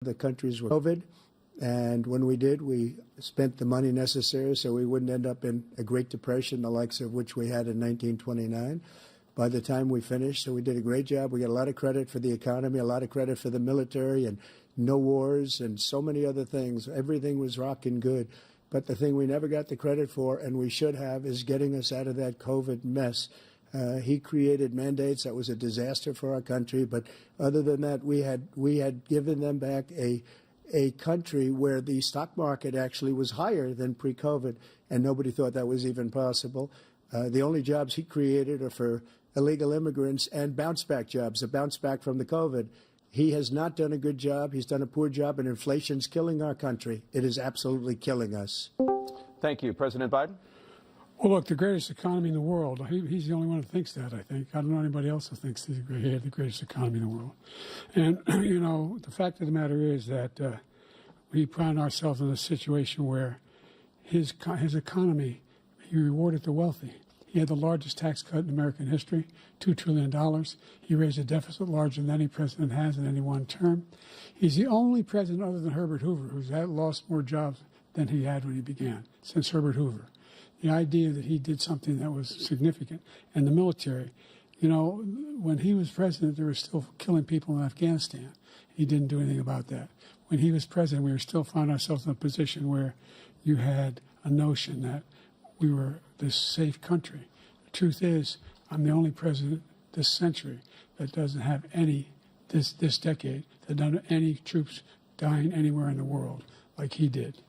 the countries with COVID. And when we did, we spent the money necessary so we wouldn't end up in a Great Depression, the likes of which we had in 1929. By the time we finished, so we did a great job. We got a lot of credit for the economy, a lot of credit for the military, and no wars and so many other things. Everything was rocking good. But the thing we never got the credit for, and we should have, is getting us out of that COVID mess. He created mandates. That was a disaster for our country. But other than that, we had given them back a country where the stock market actually was higher than pre-COVID, and nobody thought that was even possible. The only jobs he created are for illegal immigrants and bounce-back jobs, a bounce back from the COVID. He has not done a good job. He's done a poor job, and inflation's killing our country. It is absolutely killing us. Thank you. President Biden? Well, look, the greatest economy in the world, he's the only one who thinks that, I think. I don't know anybody else who thinks he had the greatest economy in the world. And, you know, the fact of the matter is that we find ourselves in a situation where his economy, he rewarded the wealthy. He had the largest tax cut in American history, $2 trillion. He raised a deficit larger than any president has in any one term. He's the only president other than Herbert Hoover who's lost more jobs than he had when he began, since Herbert Hoover. The idea that he did something that was significant. And the military, you know, when he was president, they were still killing people in Afghanistan. He didn't do anything about that. When he was president, we were still finding ourselves in a position where you had a notion that we were this safe country. The truth is, I'm the only president this century that doesn't have this decade, that doesn't have any troops dying anywhere in the world like he did.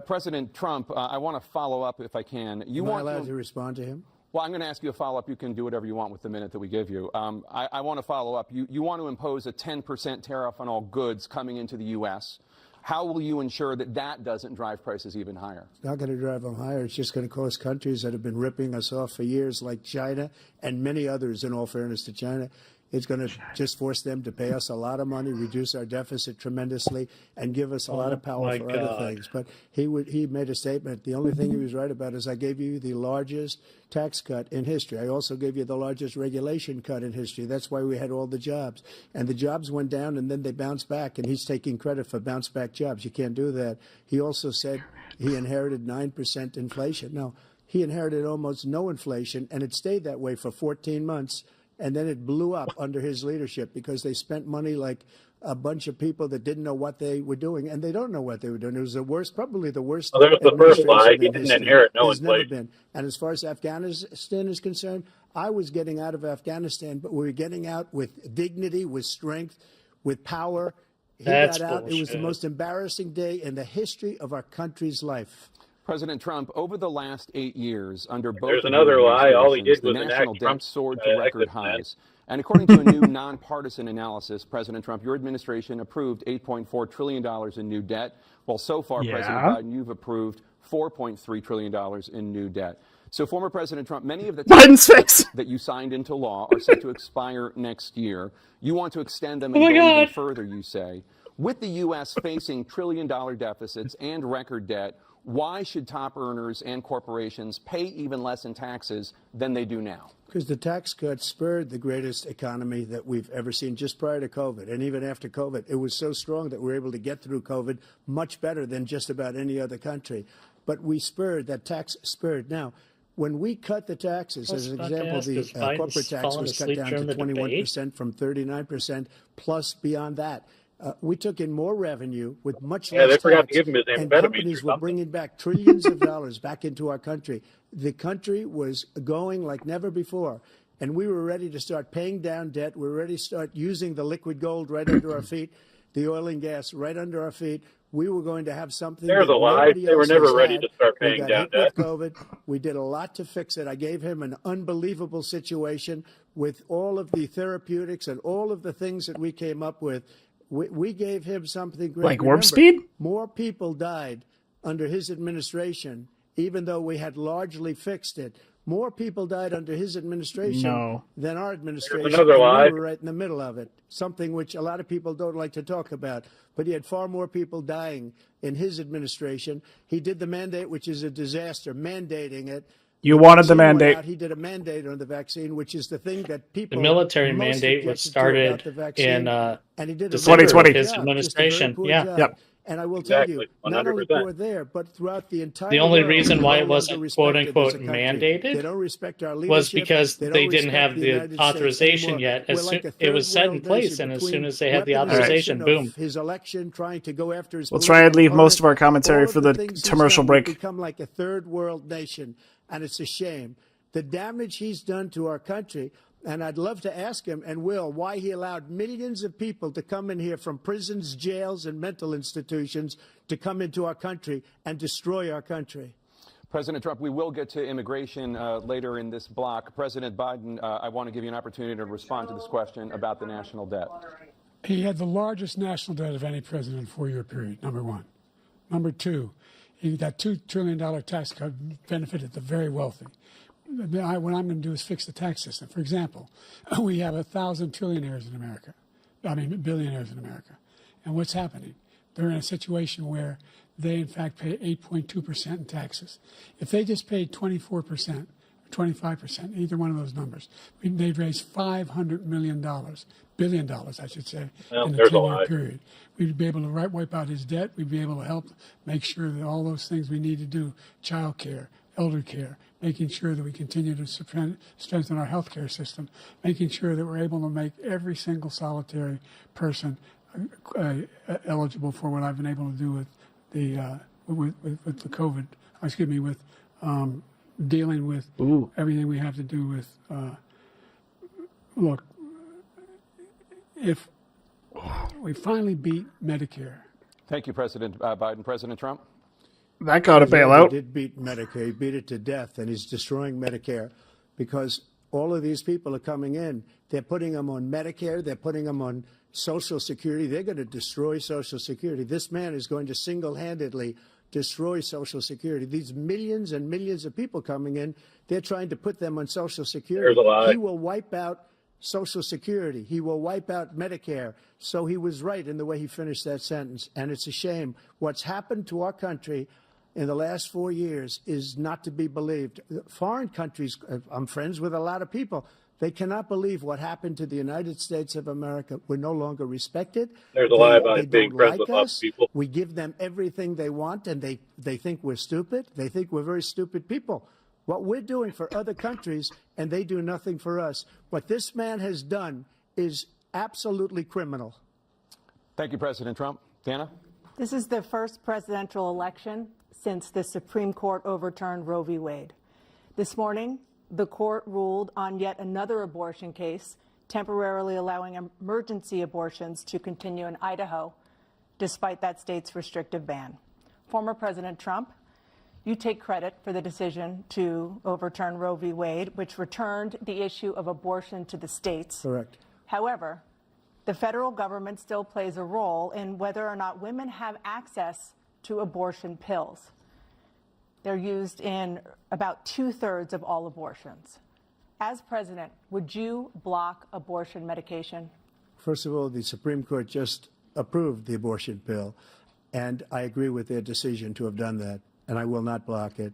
President Trump, I want to follow up if I can. Am I allowed to respond to him? Well, I'm going to ask you a follow-up. You can do whatever you want with the minute that we give you. I want to follow up. You want to impose a 10% tariff on all goods coming into the U.S. How will you ensure that that doesn't drive prices even higher? It's not going to drive them higher. It's just going to cost countries that have been ripping us off for years, like China and many others, in all fairness to China. It's going to just force them to pay us a lot of money, reduce our deficit tremendously, and give us a lot of power for other things. But he made a statement. The only thing he was right about is I gave you the largest tax cut in history. I also gave you the largest regulation cut in history. That's why we had all the jobs. And the jobs went down, and then they bounced back, and he's taking credit for bounce-back jobs. You can't do that. He also said he inherited 9% inflation. No, he inherited almost no inflation, and it stayed that way for 14 months. And then it blew up under his leadership because they spent money like a bunch of people that didn't know what they were doing, and they don't know what they were doing. It was the worst, probably the worst. Well, there's the first lie. He didn't inherit no inflation. Never been. And as far as Afghanistan is concerned, I was getting out of Afghanistan, but we were getting out with dignity, with strength, with power. He got out. Bullshit. It was the most embarrassing day in the history of our country's life. President Trump, over the last 8 years, under both There's another lie. All he did was the national enact debt soared to record highs. And according to a new nonpartisan analysis, President Trump, your administration approved $8.4 trillion in new debt, while so far, President Biden, you've approved $4.3 trillion in new debt. So, former President Trump, many of the taxes that you signed into law are set to expire next year. You want to extend them and go even further, you say. With the U.S. facing trillion-dollar deficits and record debt, why should top earners and corporations pay even less in taxes than they do now? Because the tax cuts spurred the greatest economy that we've ever seen just prior to COVID. And even after COVID, it was so strong that we were able to get through COVID much better than just about any other country. But we spurred, that tax spurred. Now, when we cut the taxes, as an example, the corporate tax was cut down to 21% from 39%, plus beyond that. We took in more revenue with much less they forgot tax, to give him his and companies were bringing back trillions of dollars back into our country. The country was going like never before, and we were ready to start paying down debt. We were ready to start using the liquid gold right under our feet, the oil and gas right under our feet. We were going to have something. There's a lie. They were never ready to start paying down debt. With COVID, we did a lot to fix it. I gave him an unbelievable situation with all of the therapeutics and all of the things that we came up with. We gave him something great. Like warp speed? More people died under his administration, even though we had largely fixed it. More people died under his administration than our administration. Another lie. We were right in the middle of it, something which a lot of people don't like to talk about. But he had far more people dying in his administration. He did the mandate, which is a disaster, mandating it. You wanted the mandate. He did a mandate on the vaccine, which is the thing that people. The military mandate was started in and he did December 2020. of his administration. Yeah. Yep. And I will tell you, Exactly, not only 100%. poor there, but throughout the entire The only world, reason we're why no it wasn't longer quote respected unquote as a country. mandated They don't respect our leadership. was because don't they didn't respect have the United States authorization anymore. yet. We're like a It was third set in world place, nation and as between soon as they had the weaponization authorization, of boom. his election, trying to go after his We'll try and leave political most of our opponent, commentary all of for the things he's commercial done, break. we've become like a third world nation, and it's a shame. The damage he's done to our country. And I'd love to ask him, and will, why he allowed millions of people to come in here from prisons, jails, and mental institutions to come into our country and destroy our country. President Trump, we will get to immigration later in this block. President Biden, I want to give you an opportunity to respond to this question about the national debt. He had the largest national debt of any president in a 4-year period, number one. Number two, that $2 trillion tax cut benefited the very wealthy. What I'm going to do is fix the tax system. For example, we have 1,000 trillionaires in America. Billionaires in America. And what's happening? They're in a situation where they, in fact, pay 8.2% in taxes. If they just paid 24%, 25%, either one of those numbers, they'd raise $500 million, billion dollars, I should say, in a 10-year period. We'd be able to wipe out his debt. We'd be able to help make sure that all those things we need to do, child care, elder care, making sure that we continue to strengthen our health care system, making sure that we're able to make every single solitary person eligible for what I've been able to do with the with the COVID, with dealing with everything we have to do with. Look, if we finally beat Medicare. Thank you, President Biden. President Trump? That got a bailout. He did beat Medicare. He beat it to death, and he's destroying Medicare because all of these people are coming in. They're putting them on Medicare. They're putting them on Social Security. They're going to destroy Social Security. This man is going to single-handedly destroy Social Security. These millions and millions of people coming in, they're trying to put them on Social Security. There's a lie. He will wipe out Social Security. He will wipe out Medicare. So he was right in the way he finished that sentence. And it's a shame. What's happened to our country in the last 4 years is not to be believed. Foreign countries, I'm friends with a lot of people, they cannot believe what happened to the United States of America. We're no longer respected. There's a lie about being friends with lots of people. We give them everything they want, and they think we're stupid. They think we're very stupid people. What we're doing for other countries, and they do nothing for us. What this man has done is absolutely criminal. Thank you, President Trump. Dana? This is the first presidential election since the Supreme Court overturned Roe v. Wade. This morning, the court ruled on yet another abortion case, temporarily allowing emergency abortions to continue in Idaho, despite that state's restrictive ban. Former President Trump, you take credit for the decision to overturn Roe v. Wade, which returned the issue of abortion to the states. Correct. However, the federal government still plays a role in whether or not women have access to abortion pills. They're used in about 2/3 of all abortions. As president, would you block abortion medication? First of all, the Supreme Court just approved the abortion pill, and I agree with their decision to have done that, and I will not block it.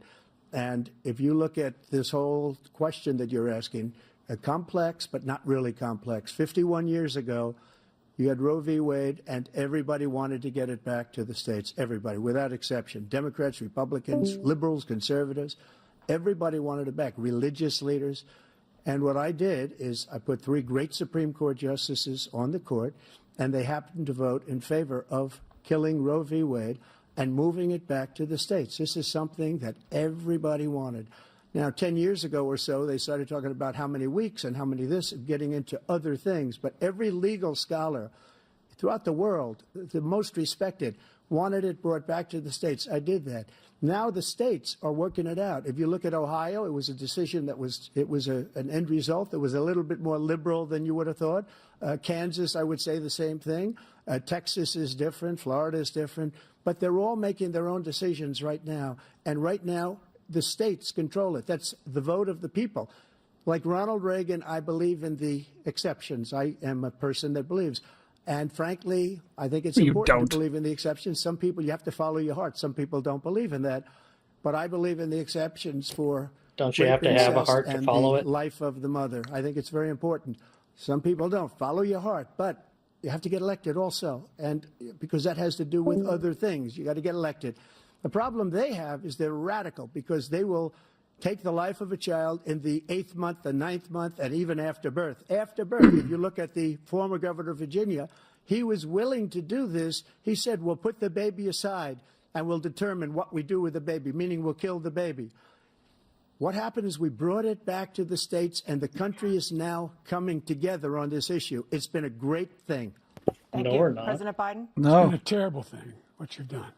And if you look at this whole question that you're asking, complex but not really complex. 51 years ago, you had Roe v. Wade, and everybody wanted to get it back to the states. Everybody, without exception. Democrats, Republicans, liberals, conservatives. Everybody wanted it back. Religious leaders. And what I did is I put 3 great Supreme Court justices on the court, and they happened to vote in favor of killing Roe v. Wade and moving it back to the states. This is something that everybody wanted. Now, 10 years ago or so, they started talking about how many weeks and how many this, getting into other things. But every legal scholar throughout the world, the most respected, wanted it brought back to the states. I did that. Now the states are working it out. If you look at Ohio, it was a decision that was an end result that was a little bit more liberal than you would have thought. Kansas, I would say the same thing. Texas is different. Florida is different. But they're all making their own decisions right now. And right now, the states control it. That's the vote of the people. Like Ronald Reagan, I believe in the exceptions. I am a person that believes. And frankly, I think it's important to believe in the exceptions. Some people, you have to follow your heart. Some people don't believe in that. But I believe in the exceptions for Don't you have to have a heart to follow it? Life of the mother. I think it's very important. Some people don't follow your heart, but you have to get elected also, and because that has to do with other things. You got to get elected. The problem they have is they're radical because they will take the life of a child in the 8th month, the 9th month, and even after birth. After birth, if you look at the former governor of Virginia, he was willing to do this. He said, we'll put the baby aside and we'll determine what we do with the baby, meaning we'll kill the baby. What happened is we brought it back to the states, and the country is now coming together on this issue. It's been a great thing. Thank No, you. we're not. President Biden? It's been a terrible thing, what you've done.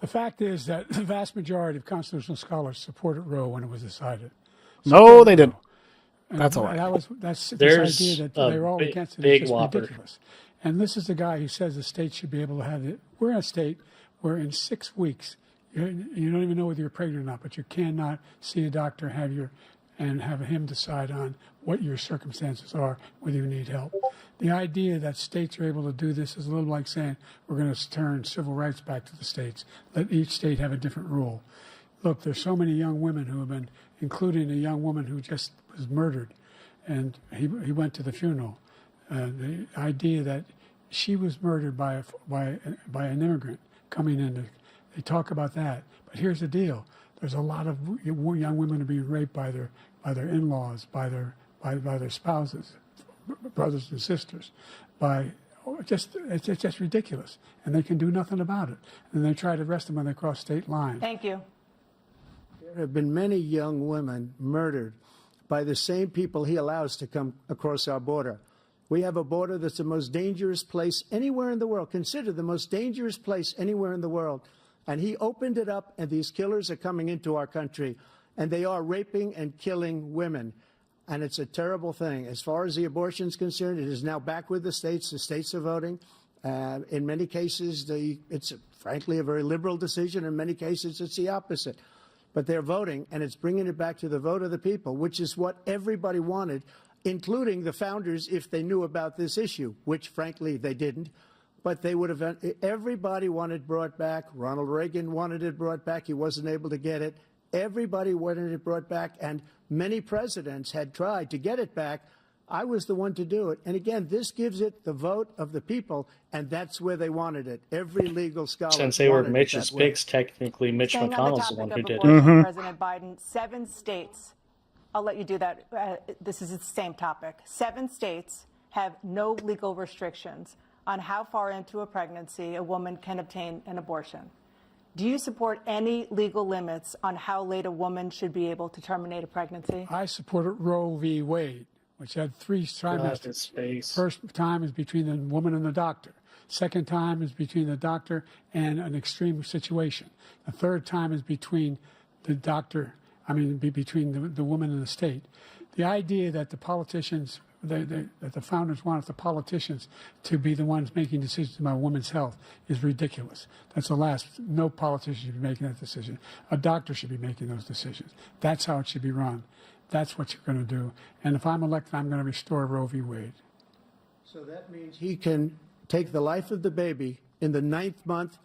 The fact is that the vast majority of constitutional scholars supported Roe when it was decided. No, they didn't. And That's all right. That's There's this idea that a they were all big- against it. big It's just whopper. ridiculous. And this is the guy who says the state should be able to have it. We're in a state where in 6 weeks, you don't even know whether you're pregnant or not, but you cannot see a doctor and have him decide on what your circumstances are, whether you need help. The idea that states are able to do this is a little like saying we're going to turn civil rights back to the states. Let each state have a different rule. Look, there's so many young women who have been, including a young woman who just was murdered, and he went to the funeral. The idea that she was murdered by an immigrant coming in, they talk about that. But here's the deal: there's a lot of young women who are being raped by their in-laws, by their spouses, brothers and sisters, it's just ridiculous, and they can do nothing about it. And they try to arrest them when they cross state lines. Thank you. There have been many young women murdered by the same people he allows to come across our border. We have a border that's the most dangerous place anywhere in the world, considered the most dangerous place anywhere in the world. And he opened it up, and these killers are coming into our country, and they are raping and killing women. And it's a terrible thing. As far as the abortion is concerned, it is now back with the states. The states are voting. In many cases, it's frankly a very liberal decision. In many cases, it's the opposite. But they're voting, and it's bringing it back to the vote of the people, which is what everybody wanted, including the founders, if they knew about this issue, which, frankly, they didn't. But they would have. Everybody wanted brought back. Ronald Reagan wanted it brought back. He wasn't able to get it. Everybody wanted it brought back, and many presidents had tried to get it back. I was the one to do it. And again, this gives it the vote of the people, and that's where they wanted it. Every legal scholar. Since they were Mitch's picks, technically Mitch Staying McConnell's the on one the who topic did of it. abortion, President Biden, 7 states, I'll let you do that. This is the same topic. 7 states have no legal restrictions on how far into a pregnancy a woman can obtain an abortion. Do you support any legal limits on how late a woman should be able to terminate a pregnancy? I supported Roe v. Wade, which had 3 trimesters. First time is between the woman and the doctor. Second time is between the doctor and an extreme situation. The third time is between the doctor, between the woman and the state. The idea that the politicians, that the founders wanted the politicians to be the ones making decisions about women's health is ridiculous. That's the last. No politician should be making that decision. A doctor should be making those decisions. That's how it should be run. That's what you're going to do. And if I'm elected, I'm going to restore Roe v. Wade. So that means he can take the life of the baby in the 9th month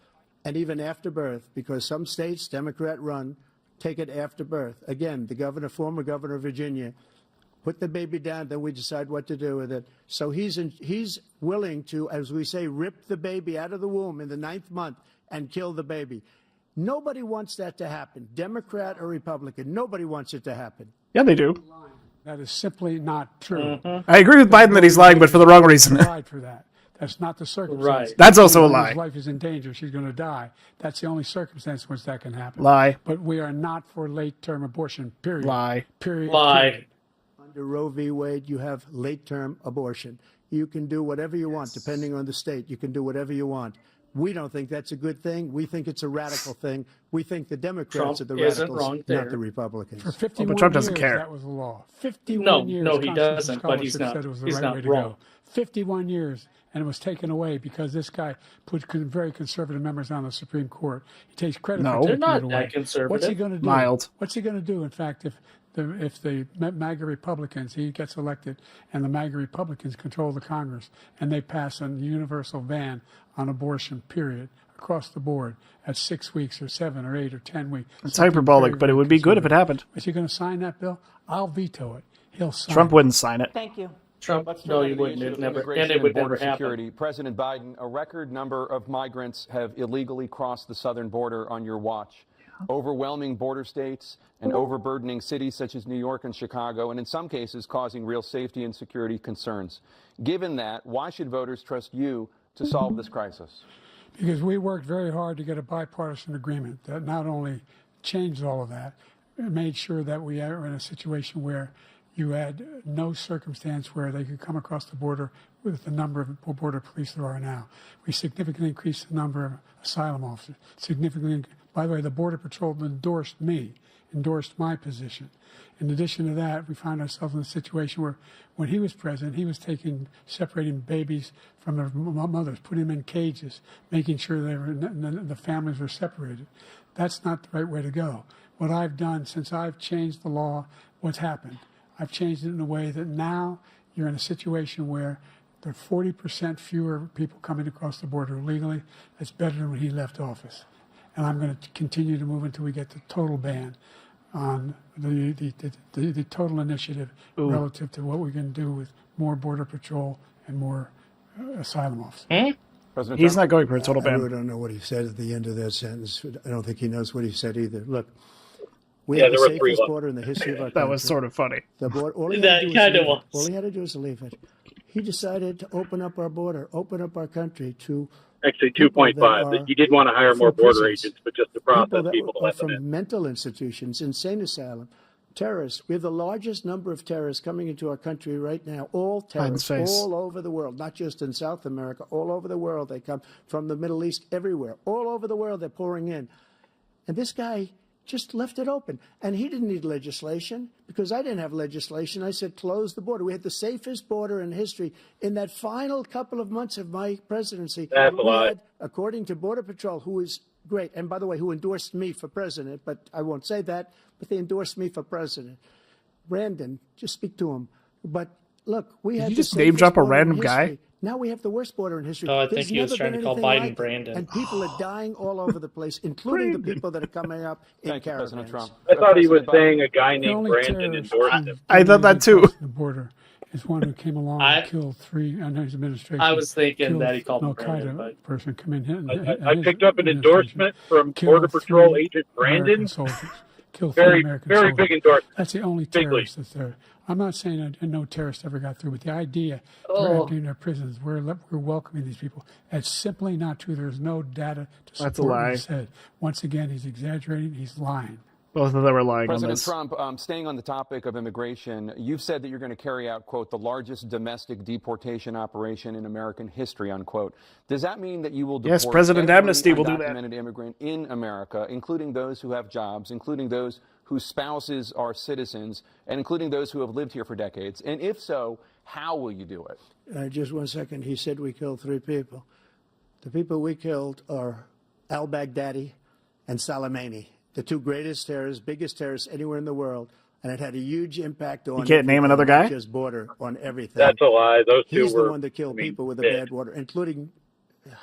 and even after birth, because some states, Democrat run, take it after birth. Again, the former governor of Virginia, put the baby down, then we decide what to do with it. So he's willing to, as we say, rip the baby out of the womb in the 9th month and kill the baby. Nobody wants that to happen, Democrat or Republican. Nobody wants it to happen. Yeah, they do. That is simply not true. I agree with Biden that he's lying, but for the wrong reason. Tried for that. That's not the circumstance. Right. That's also a lie. His life is in danger. She's going to die. That's the only circumstance in which that can happen. Lie. But we are not for late-term abortion, period. Lie. Period. Lie. Period. Under Roe v. Wade, you have late-term abortion. You can do whatever you want, depending on the state. You can do whatever you want. We don't think that's a good thing. We think it's a radical thing. We think the Democrats Trump are the isn't radicals, wrong there. not the Republicans. For 51 Trump doesn't years, care. that was the law. 51 years, No, he constitutional doesn't, but he's scholarship not- said it was the he's right not way to wrong. go. 51 years, and it was taken away because this guy put very conservative members on the Supreme Court. He takes credit for taking not it away. that conservative. What's he going to do? Mild. What's he going to do? In fact, if the MAGA Republicans, he gets elected, and the MAGA Republicans control the Congress, and they pass a universal ban on abortion, period, across the board at 6 weeks or 7 or 8 or 10 weeks. It's hyperbolic, but it would be good if it happened. Is he going to sign that bill? I'll veto it. He'll sign Trump it. wouldn't sign it. Thank you. Trump, Let's no, turn you to the wouldn't. issue It of never, immigration and it would border never happen. security. President Biden, a record number of migrants have illegally crossed the southern border on your watch. Overwhelming border states and overburdening cities such as New York and Chicago, and in some cases causing real safety and security concerns. Given that, why should voters trust you to solve this crisis? Because we worked very hard to get a bipartisan agreement that not only changed all of that, it made sure that we are in a situation where you had no circumstance where they could come across the border with the number of border police there are now. We significantly increased the number of asylum officers. By the way, the Border Patrol endorsed my position. In addition to that, we found ourselves in a situation where when he was president, he was separating babies from their mothers, putting them in cages, making sure the families were separated. That's not the right way to go. What I've done since I've changed the law, what's happened? I've changed it in a way that now you're in a situation where there are 40% fewer people coming across the border illegally. That's better than when he left office. And I'm going to continue to move until we get the total ban on the total initiative relative to what we can do with more Border Patrol and more asylum officers. He's not going for a total I ban. really don't know what he said at the end of that sentence. I don't think he knows what he said either. Look, we have the safest border in the history of our country. That was sort of funny. The border, all he That kind of was. All he had to do was leave it. He decided to open up our border, open up our country to Actually, 2.5. You did want to hire more border agents, but just to process people that are from mental institutions, insane asylum, terrorists. We have the largest number of terrorists coming into our country right now. All terrorists, all over the world, not just in South America, all over the world. They come from the Middle East, everywhere. All over the world, they're pouring in. And this guy just left it open. And he didn't need legislation because I didn't have legislation. I said, close the border. We had the safest border in history. In that final couple of months of my presidency, That's a lie. had, according to Border Patrol, who is great, and by the way, who endorsed me for president, but I won't say that, but they endorsed me for president. Brandon, just speak to him. But look, we had you just name drop a random guy? Now we have the worst border in history. Oh, I There's think he was never trying been to call anything Biden like it. Brandon. And people are dying all over the place, including the people that are coming up in Thank you, President caravans. Trump. I thought he was President saying a guy The named only Brandon terrorist endorsed him. I thought that too. The border is one who came along and killed three under his administration. I was thinking killed that he called an him Brandon, Al-Qaeda but person come in. I picked up an endorsement from Border Patrol agent Brandon. Killed Very, American very soldiers. big endorsement. That's the only Big terrorist that's there. I'm not saying that no terrorist ever got through, but the idea they're emptying their prisons, we're welcoming these people. That's simply not true. There's no data to That's a support what lie. he said. Once again, he's exaggerating. He's lying. Both of them were lying President on this. Trump, staying on the topic of immigration, you've said that you're going to carry out, quote, the largest domestic deportation operation in American history, unquote. Does that mean that you will deport Yes, President every Amnesty will do that. undocumented immigrant in America, including those who have jobs, including those whose spouses are citizens, and including those who have lived here for decades? And if so, how will you do it? Just 1 second. He said we killed 3 people. The people we killed are al-Baghdadi and Soleimani, the 2 greatest terrorists, biggest terrorists anywhere in the world. And it had a huge impact on You can't name another guy? just border, on everything. That's a lie. Those two He's were the one that killed people with the bad water, including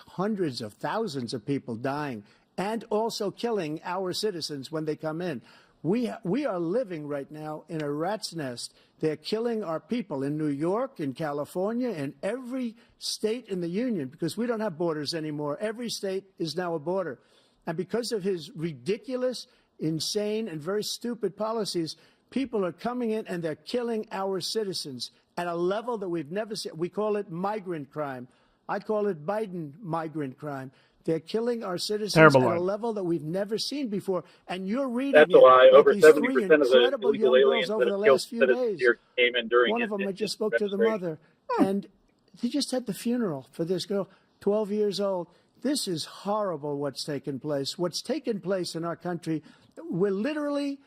hundreds of thousands of people dying and also killing our citizens when they come in. We are living right now in a rat's nest. They're killing our people in New York, in California, in every state in the union because we don't have borders anymore. Every state is now a border. And because of his ridiculous, insane, and very stupid policies, people are coming in and they're killing our citizens at a level that we've never seen. We call it migrant crime. I call it Biden migrant crime. They're killing our citizens at a level that we've never seen before. And you're reading That's a lie. it. Over These 70% 3 of the incredible illegal young aliens girls over that the have killed last few citizens days. here came in during One of them, I his just spoke to the administration. mother. And he just had the funeral for this girl, 12 years old. This is horrible what's taken place. What's taken place in our country, we're literally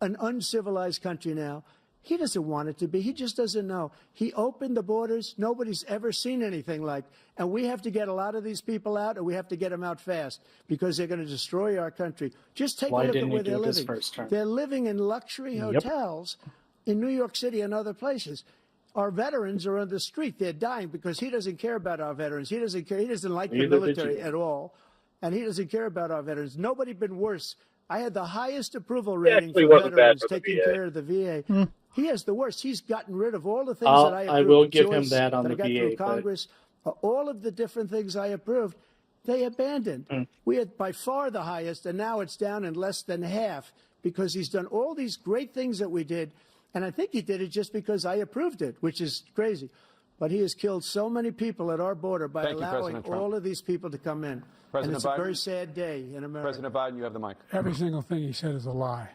an uncivilized country now. He doesn't want it to be. He just doesn't know. He opened the borders. Nobody's ever seen anything like. And we have to get a lot of these people out, and we have to get them out fast because they're going to destroy our country. Just take a look at where they're living. They're living in luxury hotels in New York City and other places. Our veterans are on the street. They're dying because he doesn't care about our veterans. He doesn't care. He doesn't like the military at all, and he doesn't care about our veterans. Nobody been worse. I had the highest approval rating for veterans taking care of the VA. He has the worst. He's gotten rid of all the things that I approved. I will give him that on the VA. Through Congress, all of the different things I approved, they abandoned. We had by far the highest, and now it's down in less than half because he's done all these great things that we did. And I think he did it just because I approved it, which is crazy. But he has killed so many people at our border by allowing all of these people to come in. And it's a very sad day in America. President Biden, you have the mic. Every single thing he said is a lie.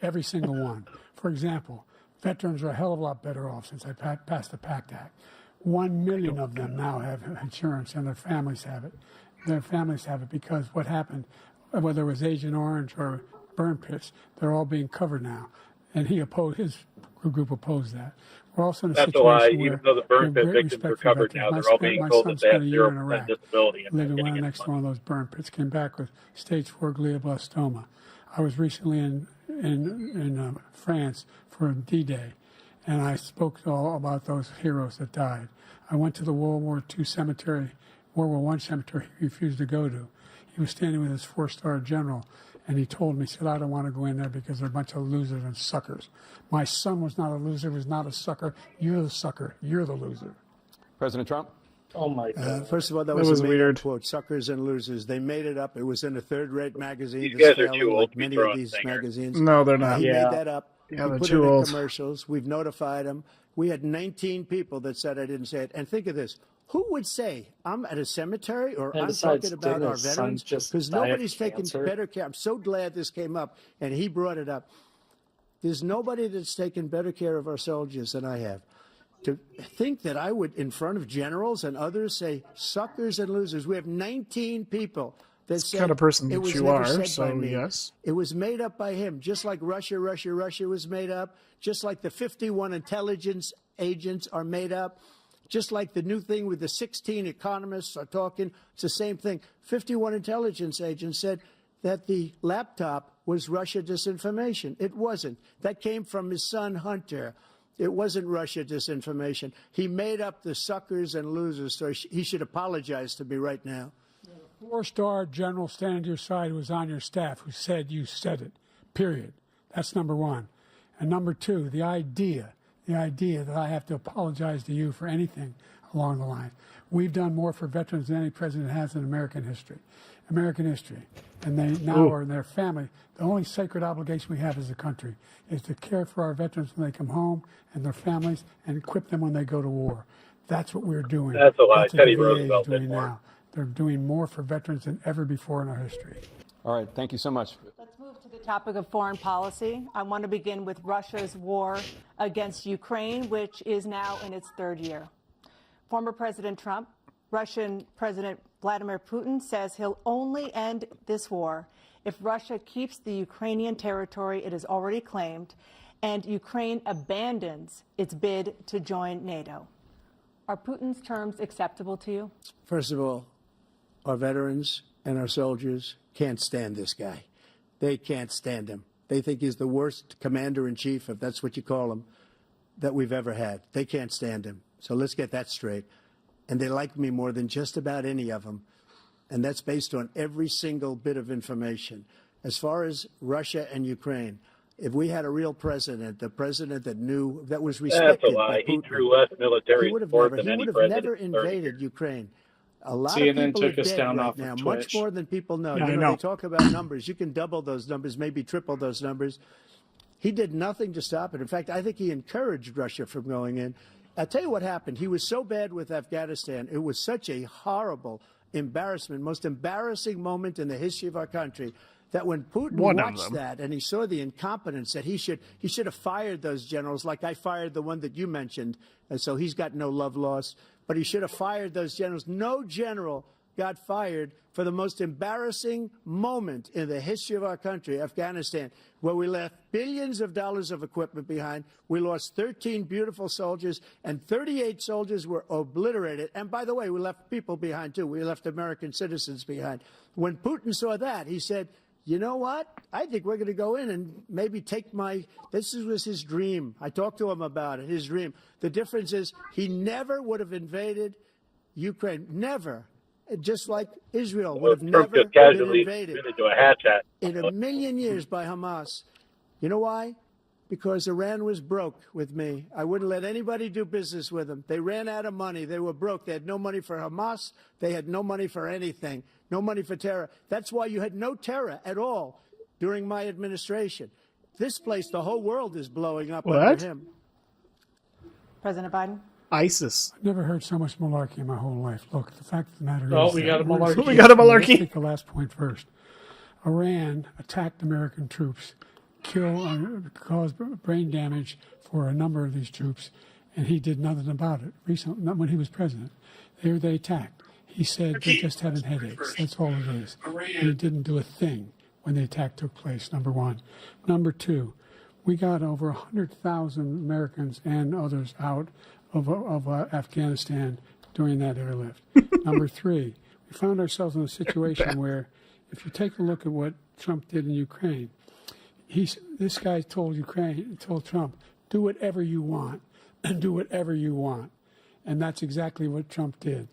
Every single one. For example, veterans are a hell of a lot better off since I passed the PACT Act. 1 million of them now have insurance, and their families have it. Their families have it because what happened, whether it was Agent Orange or burn pits, they're all being covered now. And his group opposed that. We're also in a situation where even though the burn pit victims are covered now, they're all being told that they have 0% disability. Living right next to one of those burn pits, came back with stage 4 glioblastoma. I was recently in France for D-Day, and I spoke all about those heroes that died. I went to the World War I cemetery he refused to go to. He was standing with his 4-star general, and he told me, he said, I don't want to go in there because they're a bunch of losers and suckers. My son was not a loser, was not a sucker. You're the sucker. You're the loser. President Trump? Oh, my God. First of all, that was a weird quote, suckers and losers. They made it up. It was in a third-rate magazine. These guys are too old like many of these magazines. No, they're not. He made that up. Yeah, we they're put too it in old. commercials. We've notified him. We had 19 people that said I didn't say it. And think of this. Who would say I'm at a cemetery or I'm talking about our veterans? Because nobody's taking better care. I'm so glad this came up, and he brought it up. There's nobody that's taken better care of our soldiers than I have. To think that I would, in front of generals and others, say suckers and losers. We have 19 people that said kind of person it that was you never are, said so by me. yes. It was made up by him, just like Russia was made up, just like the 51 intelligence agents are made up, just like the new thing with the 16 economists are talking. It's the same thing. 51 intelligence agents said that the laptop was Russia disinformation. It wasn't. That came from his son, Hunter. It wasn't Russia disinformation. He made up the suckers and losers, so he should apologize to me right now. 4-star general standing to your side who was on your staff who said you said it, period. That's number one. And number two, the idea that I have to apologize to you for anything along the line. We've done more for veterans than any president has in American history. And they now are in their family. The only sacred obligation we have as a country is to care for our veterans when they come home and their families and equip them when they go to war. That's what we're doing. That's a lie. That's Teddy what the VA Roosevelt is doing did more. now. They're doing more for veterans than ever before in our history. All right. Thank you so much. Let's move to the topic of foreign policy. I want to begin with Russia's war against Ukraine, which is now in its third year. Former President Trump, Russian President Vladimir Putin says he'll only end this war if Russia keeps the Ukrainian territory it has already claimed and Ukraine abandons its bid to join NATO. Are Putin's terms acceptable to you? First of all, our veterans and our soldiers can't stand this guy. They can't stand him. They think he's the worst commander-in-chief, if that's what you call him, that we've ever had. They can't stand him. So let's get that straight. And they like me more than just about any of them. And that's based on every single bit of information. As far as Russia and Ukraine, if we had a real president, the president that knew, that was respected That's a lie. by Putin, He drew less military support than any president. never invaded Ukraine. A lot CNN of people took are us dead down right off of now, Twitch. much more than people know. Yeah, you I know, know. they talk about numbers. You can double those numbers, maybe triple those numbers. He did nothing to stop it. In fact, I think he encouraged Russia from going in. I'll tell you what happened. He was so bad with Afghanistan. It was such a horrible embarrassment, most embarrassing moment in the history of our country, that when Putin watched that and he saw the incompetence, that he should have fired those generals, like I fired the one that you mentioned, and so he's got no love lost. But he should have fired those generals. No general got fired for the most embarrassing moment in the history of our country, Afghanistan, where we left billions of dollars of equipment behind. We lost 13 beautiful soldiers, and 38 soldiers were obliterated. And by the way, we left people behind, too. We left American citizens behind. When Putin saw that, he said, you know what? I think we're going to go in and maybe take this was his dream. I talked to him about it, his dream. The difference is he never would have invaded Ukraine. Never. Just like Israel would have never been invaded in a million years by Hamas. You know why? Because Iran was broke with me. I wouldn't let anybody do business with them. They ran out of money. They were broke. They had no money for Hamas. They had no money for anything. No money for terror. That's why you had no terror at all during my administration. This place, the whole world is blowing up under him. President Biden? ISIS. I've never heard so much malarkey in my whole life. Look, the fact of the matter is... we got a malarkey. We got a malarkey. Let's take the last point first. Iran attacked American troops, caused brain damage for a number of these troops, and he did nothing about it. Recently, not when he was president. They attacked. He said they're just having headaches. That's all it is. And he didn't do a thing when the attack took place, number one. Number two, we got over 100,000 Americans and others out of Afghanistan during that airlift. Number three, we found ourselves in a situation where, if you take a look at what Trump did in Ukraine, this guy told Trump, do whatever you want, do whatever you want. And that's exactly what Trump did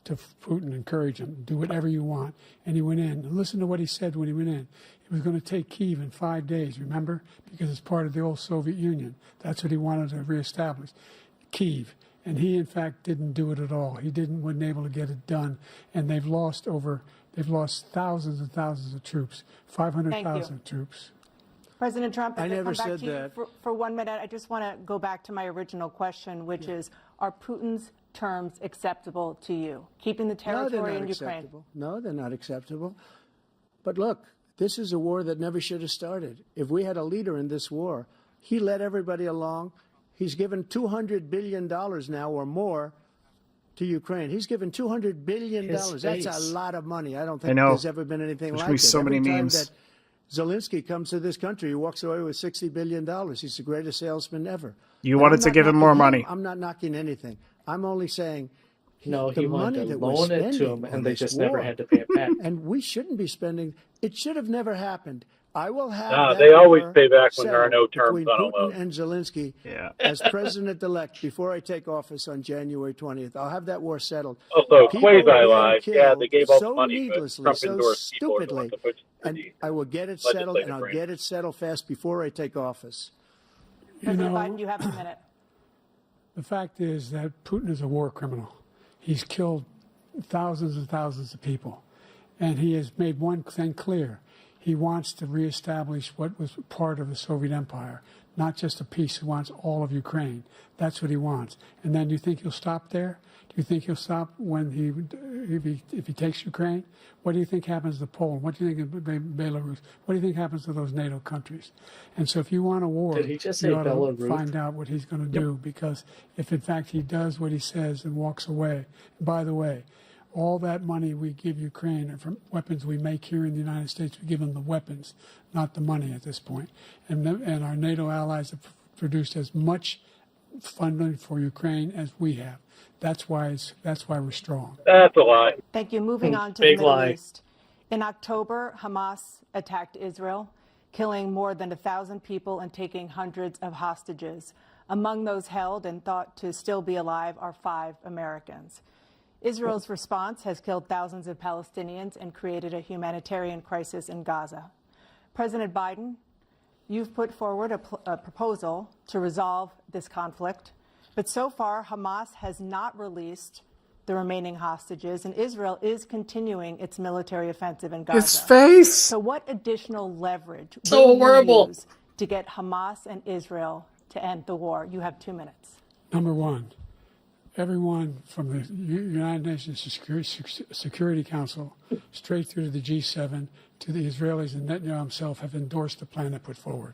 to Putin, encourage him, do whatever you want. And he went in. And listen to what he said when he went in. He was going to take Kyiv in 5 days, remember? Because it's part of the old Soviet Union. That's what he wanted to reestablish. Kyiv, and he in fact didn't do it at all. He wasn't able to get it done, and they've lost thousands and thousands of troops, 500,000 troops. President Trump, I never come back said to you that. for 1 minute. I just want to go back to my original question, which is, are Putin's terms acceptable to you? Keeping the territory in Ukraine? Acceptable. No, they're not acceptable. But look, this is a war that never should have started. If we had a leader in this war, he led everybody along. He's given $200 billion now or more to Ukraine. He's given $200 billion. That's a lot of money. I don't think there's ever been anything like it. So many memes. That Zelensky comes to this country, he walks away with $60 billion. He's the greatest salesman ever. You wanted to give him more money. I'm not knocking anything. I'm only saying No, the he money wanted to that we're loan it to spending him, on and they this just war, never had to pay it back. And we shouldn't be spending. It should have never happened. I will have. They always pay back when there are no terms between on a Putin loan. and Zelensky as president-elect before I take office on January 20th. I'll have that war settled. Also, People quasi-lies. being Yeah, they gave all so the money, but needlessly, Trump so endorsed people who stupidly, want to push and I will get it settled, and I'll get it settled fast before I take office. President Biden, you have a minute. The fact is that Putin is a war criminal. He's killed thousands and thousands of people. And he has made one thing clear. He wants to reestablish what was part of the Soviet Empire, not just a piece. He wants all of Ukraine. That's what he wants. And then do you think he'll stop there? Do you think he'll stop when if he takes Ukraine? What do you think happens to Poland? What do you think of Belarus? What do you think happens to those NATO countries? And so if you want a war, Did he just say you ought to Belarus? find out what he's going to do, because if in fact he does what he says and walks away, and by the way, all that money we give Ukraine are from weapons we make here in the United States. We give them the weapons, not the money at this point. And our NATO allies have produced as much funding for Ukraine as we have. That's why we're strong. That's a lie. Thank you. Moving on to Big the Middle lie. East. In October, Hamas attacked Israel, killing more than 1,000 people and taking hundreds of hostages. Among those held and thought to still be alive are 5 Americans. Israel's response has killed thousands of Palestinians and created a humanitarian crisis in Gaza. President Biden, you've put forward a proposal to resolve this conflict, but so far Hamas has not released the remaining hostages, and Israel is continuing its military offensive in Gaza. His face! So what additional leverage So will horrible. you use to get Hamas and Israel to end the war? You have 2 minutes. Number one, everyone from the United Nations Security Council straight through to the G7 to the Israelis and Netanyahu himself have endorsed the plan I put forward,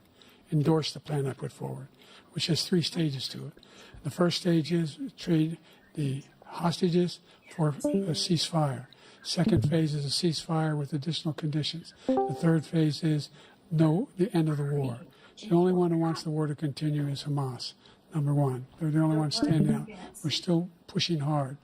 which has 3 stages to it. The first stage is trade the hostages for a ceasefire. Second phase is a ceasefire with additional conditions. The third phase is the end of the war. The only one who wants the war to continue is Hamas, number one. They're the only ones standing out. We're still pushing hard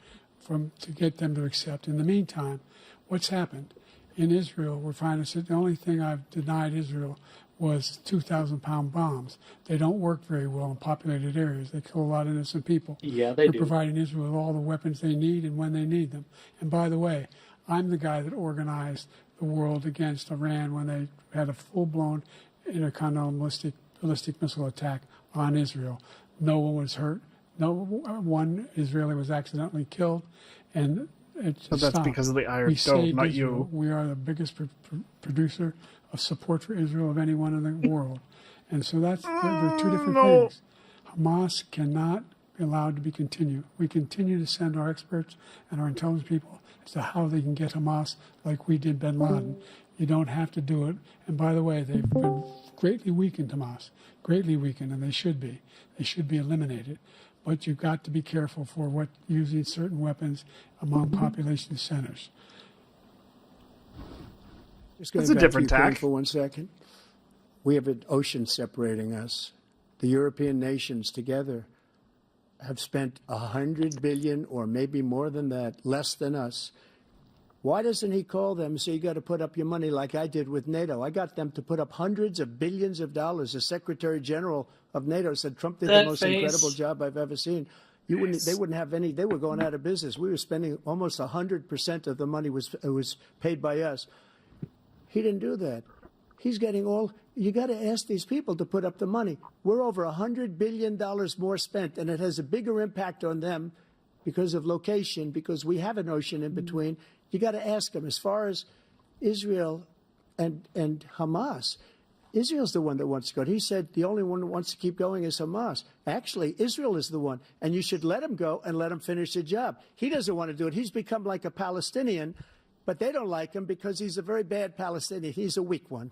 to get them to accept. In the meantime, what's happened? In Israel, we're finding that the only thing I've denied Israel was 2,000-pound bombs. They don't work very well in populated areas. They kill a lot of innocent people. Yeah, they do. We're providing Israel with all the weapons they need and when they need them. And by the way, I'm the guy that organized the world against Iran when they had a full-blown intercontinental ballistic missile attack on Israel. No one was hurt. No one Israeli was accidentally killed, and So that's because of the Iron we Dome, saved not Israel. you. We are the biggest producer of support for Israel of anyone in the world, and so there are two different things. Hamas cannot be allowed to be continued. We continue to send our experts and our intelligence people as to how they can get Hamas like we did bin Laden. You don't have to do it. And by the way, they've been greatly weakened, Hamas, greatly weakened, and they should be. They should be eliminated. But you've got to be careful for using certain weapons among population centers. Just going That's a back different to Ukraine tack. for 1 second. We have an ocean separating us. The European nations together have spent $100 billion, or maybe more than that, less than us. Why doesn't he call them and say, you got to put up your money like I did with NATO? I got them to put up hundreds of billions of dollars. The Secretary General of NATO said Trump did the most incredible job I've ever seen. They wouldn't have any. They were going out of business. We were spending almost 100% of the money was paid by us. He didn't do that. He's getting all. You got to ask these people to put up the money. We're over $100 billion more spent, and it has a bigger impact on them because of location, because we have an ocean in between. You got to ask them. As far as Israel and Hamas, Israel's the one that wants to go. He said the only one that wants to keep going is Hamas. Actually, Israel is the one, and you should let him go and let him finish the job. He doesn't want to do it. He's become like a Palestinian, but they don't like him because he's a very bad Palestinian. He's a weak one.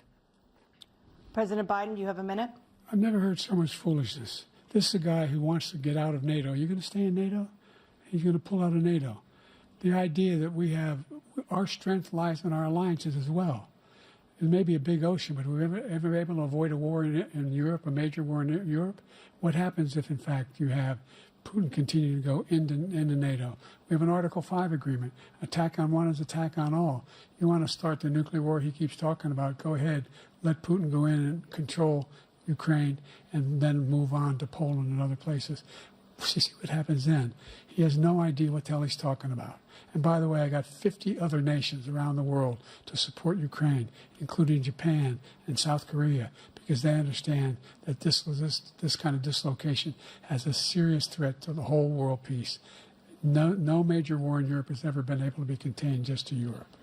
President Biden, you have a minute. I've never heard so much foolishness. This is a guy who wants to get out of NATO. You're going to stay in NATO? He's going to pull out of NATO. The idea that we have our strength lies in our alliances as well. It may be a big ocean, but we're ever able to avoid a war in Europe, a major war in Europe? What happens if, in fact, you have Putin continue to go into NATO? We have an Article 5 agreement. Attack on one is attack on all. You want to start the nuclear war he keeps talking about, go ahead. Let Putin go in and control Ukraine and then move on to Poland and other places. See what happens then. He has no idea what the hell he's talking about. And by the way, I got 50 other nations around the world to support Ukraine, including Japan and South Korea, because they understand that this kind of dislocation has a serious threat to the whole world peace. No major war in Europe has ever been able to be contained just to Europe.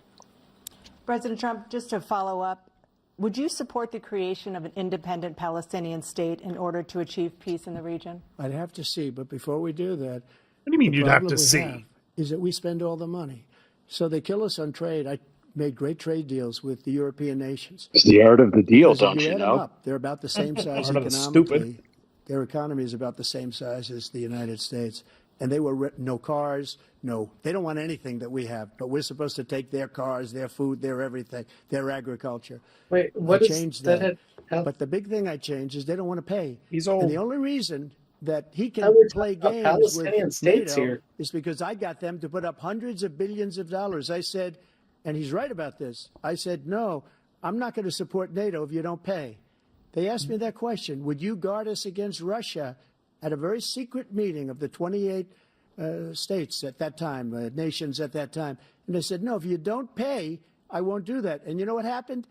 President Trump, just to follow up, would you support the creation of an independent Palestinian state in order to achieve peace in the region? I'd have to see, but before we do that, What do you mean you'd have to see? Is that we spend all the money. So they kill us on trade. I made great trade deals with the European nations. It's the art of the deal, Because don't if you add them know? up, they're about the same size Art of the economically. stupid. Their economy is about the same size as the United States. And they were no cars, they don't want anything that we have. But we're supposed to take their cars, their food, their everything, their agriculture. Wait, what I is changed that? But the big thing I changed is they don't want to pay. He's old. And the only reason that he Now can we're play talking about games Palestinian with states NATO here. is because I got them to put up hundreds of billions of dollars. I said, and he's right about this, I said, no, I'm not going to support NATO if you don't pay. They asked me that question, would you guard us against Russia, at a very secret meeting of the 28 states at that time, nations at that time. And they said, no, if you don't pay, I won't do that. And you know what happened?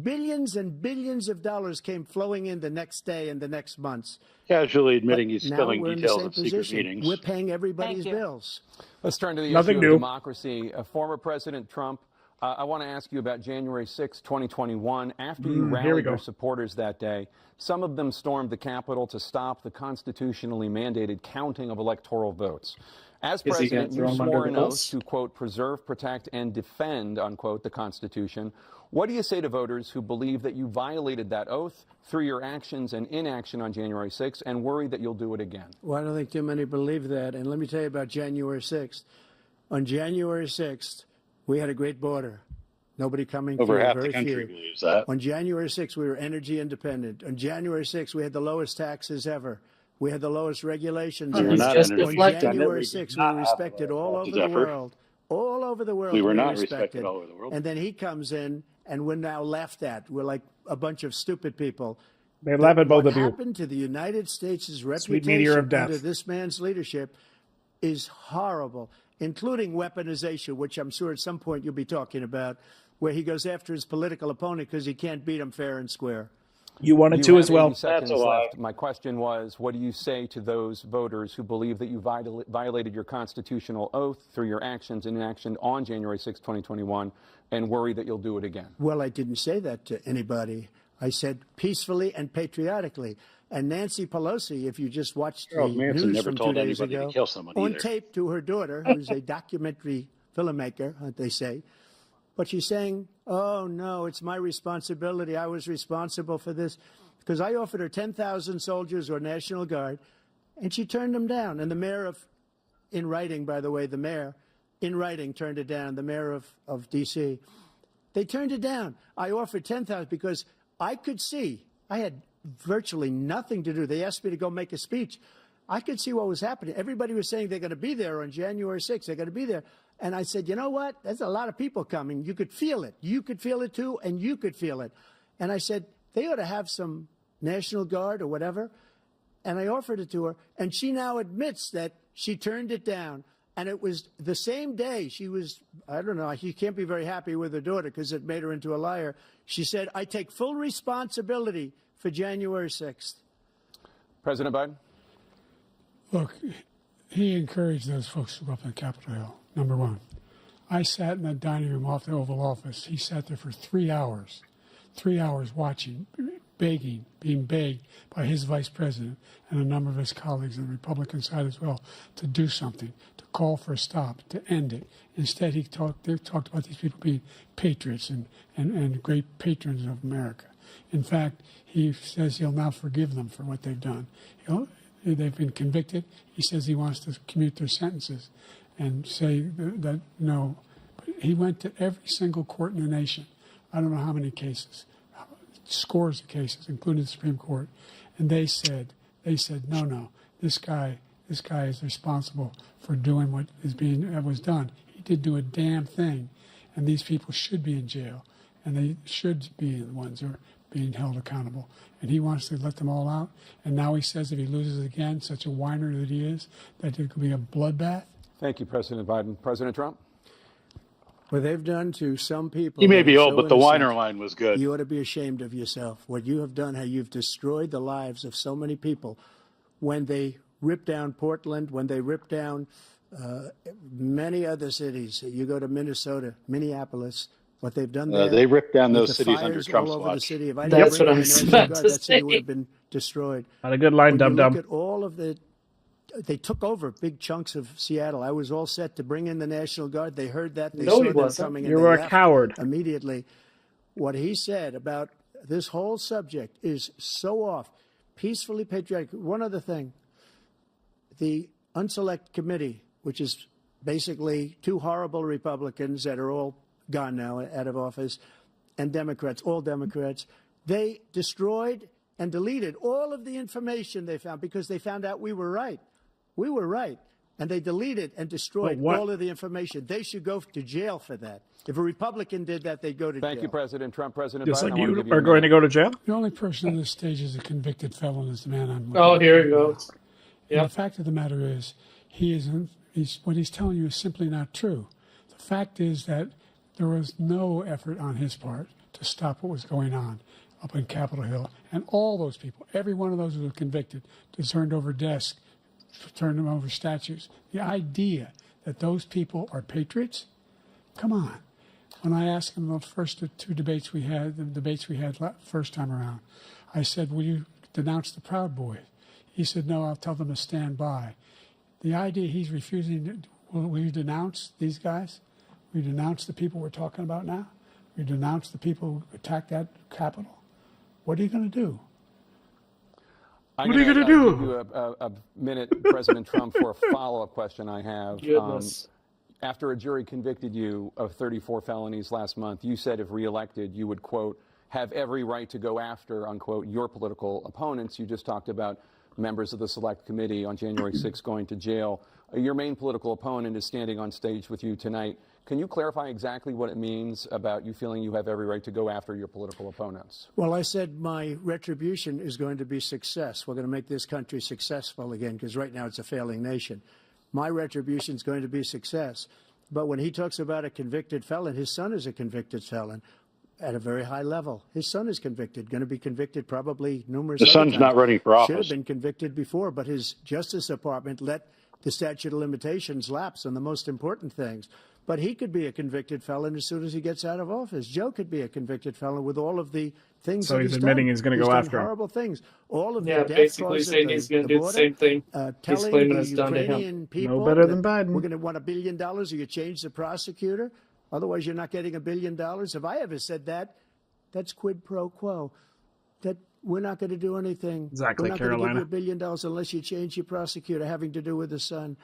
Billions and billions of dollars came flowing in the next day and the next months. Casually admitting he's Now spilling we're in the details same of secret position. meetings. We're paying everybody's Thank you. bills. Let's turn to the Nothing issue new. of democracy. Former President Trump, I want to ask you about January 6, 2021. After you Here we rallied go. your supporters that day, some of them stormed the Capitol to stop the constitutionally mandated counting of electoral votes. As Is he gonna president, throw you him under swore the an oath bus? to, quote, preserve, protect, and defend, unquote, the Constitution. What do you say to voters who believe that you violated that oath through your actions and inaction on January 6th and worry that you'll do it again? Well, I don't think too many believe that. And let me tell you about January 6th. On January 6th, We had a great border. Nobody coming Over through, half very the country few. believes that. On January 6th, we were energy independent. On January 6th, we had the lowest taxes ever. We had the lowest regulations We were ever. not just energy On deflecting. January independent. We did 6th, we were not have the respected lowest all taxes over the ever. world. All over the world, We were not respected respected all over the world. And then he comes in, and we're now laughed at. We're like a bunch of stupid people. They laugh at both What of you. happened to the United States' Sweet meteor of reputation death. under this man's leadership is horrible, including weaponization, which I'm sure at some point you'll be talking about, where he goes after his political opponent because he can't beat him fair and square. You wanted You to have as well. 80 seconds That's a lie. left. My question was, what do you say to those voters who believe that you violated your constitutional oath through your actions and inaction on January 6, 2021, and worry that you'll do it again? Well, I didn't say that to anybody. I said peacefully and patriotically. And Nancy Pelosi, if you just watched the Charles Manson news never from 2 told days anybody ago, to kill someone on either. tape to her daughter, who's a documentary filmmaker, they say, but she's saying, oh, no, it's my responsibility. I was responsible for this. Because I offered her 10,000 soldiers or National Guard, and she turned them down. And the mayor in writing, by the way, the mayor, in writing, turned it down, the mayor of D.C. They turned it down. I offered 10,000 because I could see, I had virtually nothing to do. They asked me to go make a speech. I could see what was happening. Everybody was saying they're going to be there on January 6th. They're going to be there. And I said, you know what? There's a lot of people coming. You could feel it. You could feel it, too, and you could feel it. And I said, they ought to have some National Guard or whatever. And I offered it to her. And she now admits that she turned it down. And it was the same day she was, I don't know, she can't be very happy with her daughter because it made her into a liar. She said, I take full responsibility for January 6th. President Biden? Look, he encouraged those folks to go up on Capitol Hill, number one. I sat in that dining room off the Oval Office. He sat there for 3 hours watching, begging, being begged by his vice president and a number of his colleagues on the Republican side as well to do something, to call for a stop, to end it. Instead, they talked about these people being patriots and great patrons of America. In fact, he says he'll now forgive them for what they've done. They've been convicted. He says he wants to commute their sentences and say that no. But he went to every single court in the nation. I don't know how many cases, scores of cases, including the Supreme Court, and they said, no, this guy is responsible for doing what was done. He did do a damn thing, and these people should be in jail, and they should be the ones who are being held accountable. And he wants to let them all out. And now he says if he loses again, such a whiner that he is, that it could be a bloodbath. Thank you, President Biden. President Trump? What they've done to some people. He may be old, so but the innocent, whiner line was good. You ought to be ashamed of yourself. What you have done, how you've destroyed the lives of so many people when they ripped down Portland, when they ripped down many other cities. You go to Minnesota, Minneapolis, what they've done there. They ripped down with those the cities under fires Trump's all over the watch. city. If I That's didn't bring what I my was National about Guard, to that city say. would have been destroyed. Not a good line, When dum-dum. you look at all of they took over big chunks of Seattle. I was all set to bring in the National Guard. They heard that. They No, saw he them wasn't. coming. And You they were a left coward. immediately. What he said about this whole subject is so off. Peacefully patriotic. One other thing. The Unselect Committee, which is basically two horrible Republicans that are all gone now, out of office, and Democrats, all Democrats, they destroyed and deleted all of the information they found because they found out we were right. We were right. And they deleted and destroyed all of the information. They should go to jail for that. If a Republican did that, they'd go to jail. Thank you, President Trump. President Just Biden, like I wanna you give are a going to minute. go to jail? The only person on this stage is a convicted felon is the man I'm looking Oh, at. here he goes. And the fact of the matter is, what he's telling you is simply not true. The fact is that there was no effort on his part to stop what was going on up in Capitol Hill. And all those people, every one of those who were convicted, turned over desks, turned them over statues. The idea that those people are patriots? Come on. When I asked him the first two debates we had, the debates we had first time around, I said, will you denounce the Proud Boys? He said, no, I'll tell them to stand by. The idea he's refusing, will you denounce these guys? Will you denounce the people we're talking about now? Will you denounce the people who attacked that Capitol? What are you going to do? I'm What are you gonna, gonna do? Give you a minute, President Trump, for a follow-up question I have. Goodness. after a jury convicted you of 34 felonies last month, you said if reelected, you would, quote, have every right to go after, unquote, your political opponents. You just talked about members of the Select Committee on January 6th going to jail. Your main political opponent is standing on stage with you tonight. Can you clarify exactly what it means about you feeling you have every right to go after your political opponents? Well, I said my retribution is going to be success. We're going to make this country successful again, because right now it's a failing nation. My retribution is going to be success. But when he talks about a convicted felon, his son is a convicted felon at a very high level. His son is convicted, going to be convicted probably numerous other times. The son's not running for office. Should have been convicted before, but his Justice Department let the statute of limitations lapse on the most important things. But he could be a convicted felon as soon as he gets out of office. Joe could be a convicted felon with all of the things that he's admitting done. he's going to go after him. Horrible things. All of the death basically laws saying he's going to do the same thing. He's Telling claiming the it's done to him. Ukrainian people No better than that Biden. we're going to want $1 billion or you change the prosecutor. Otherwise, you're not getting $1 billion. If I ever said that, that's quid pro quo. That we're not going to do anything. Exactly, we're not going to Carolina. give you $1 billion unless you change your prosecutor having to do with the son.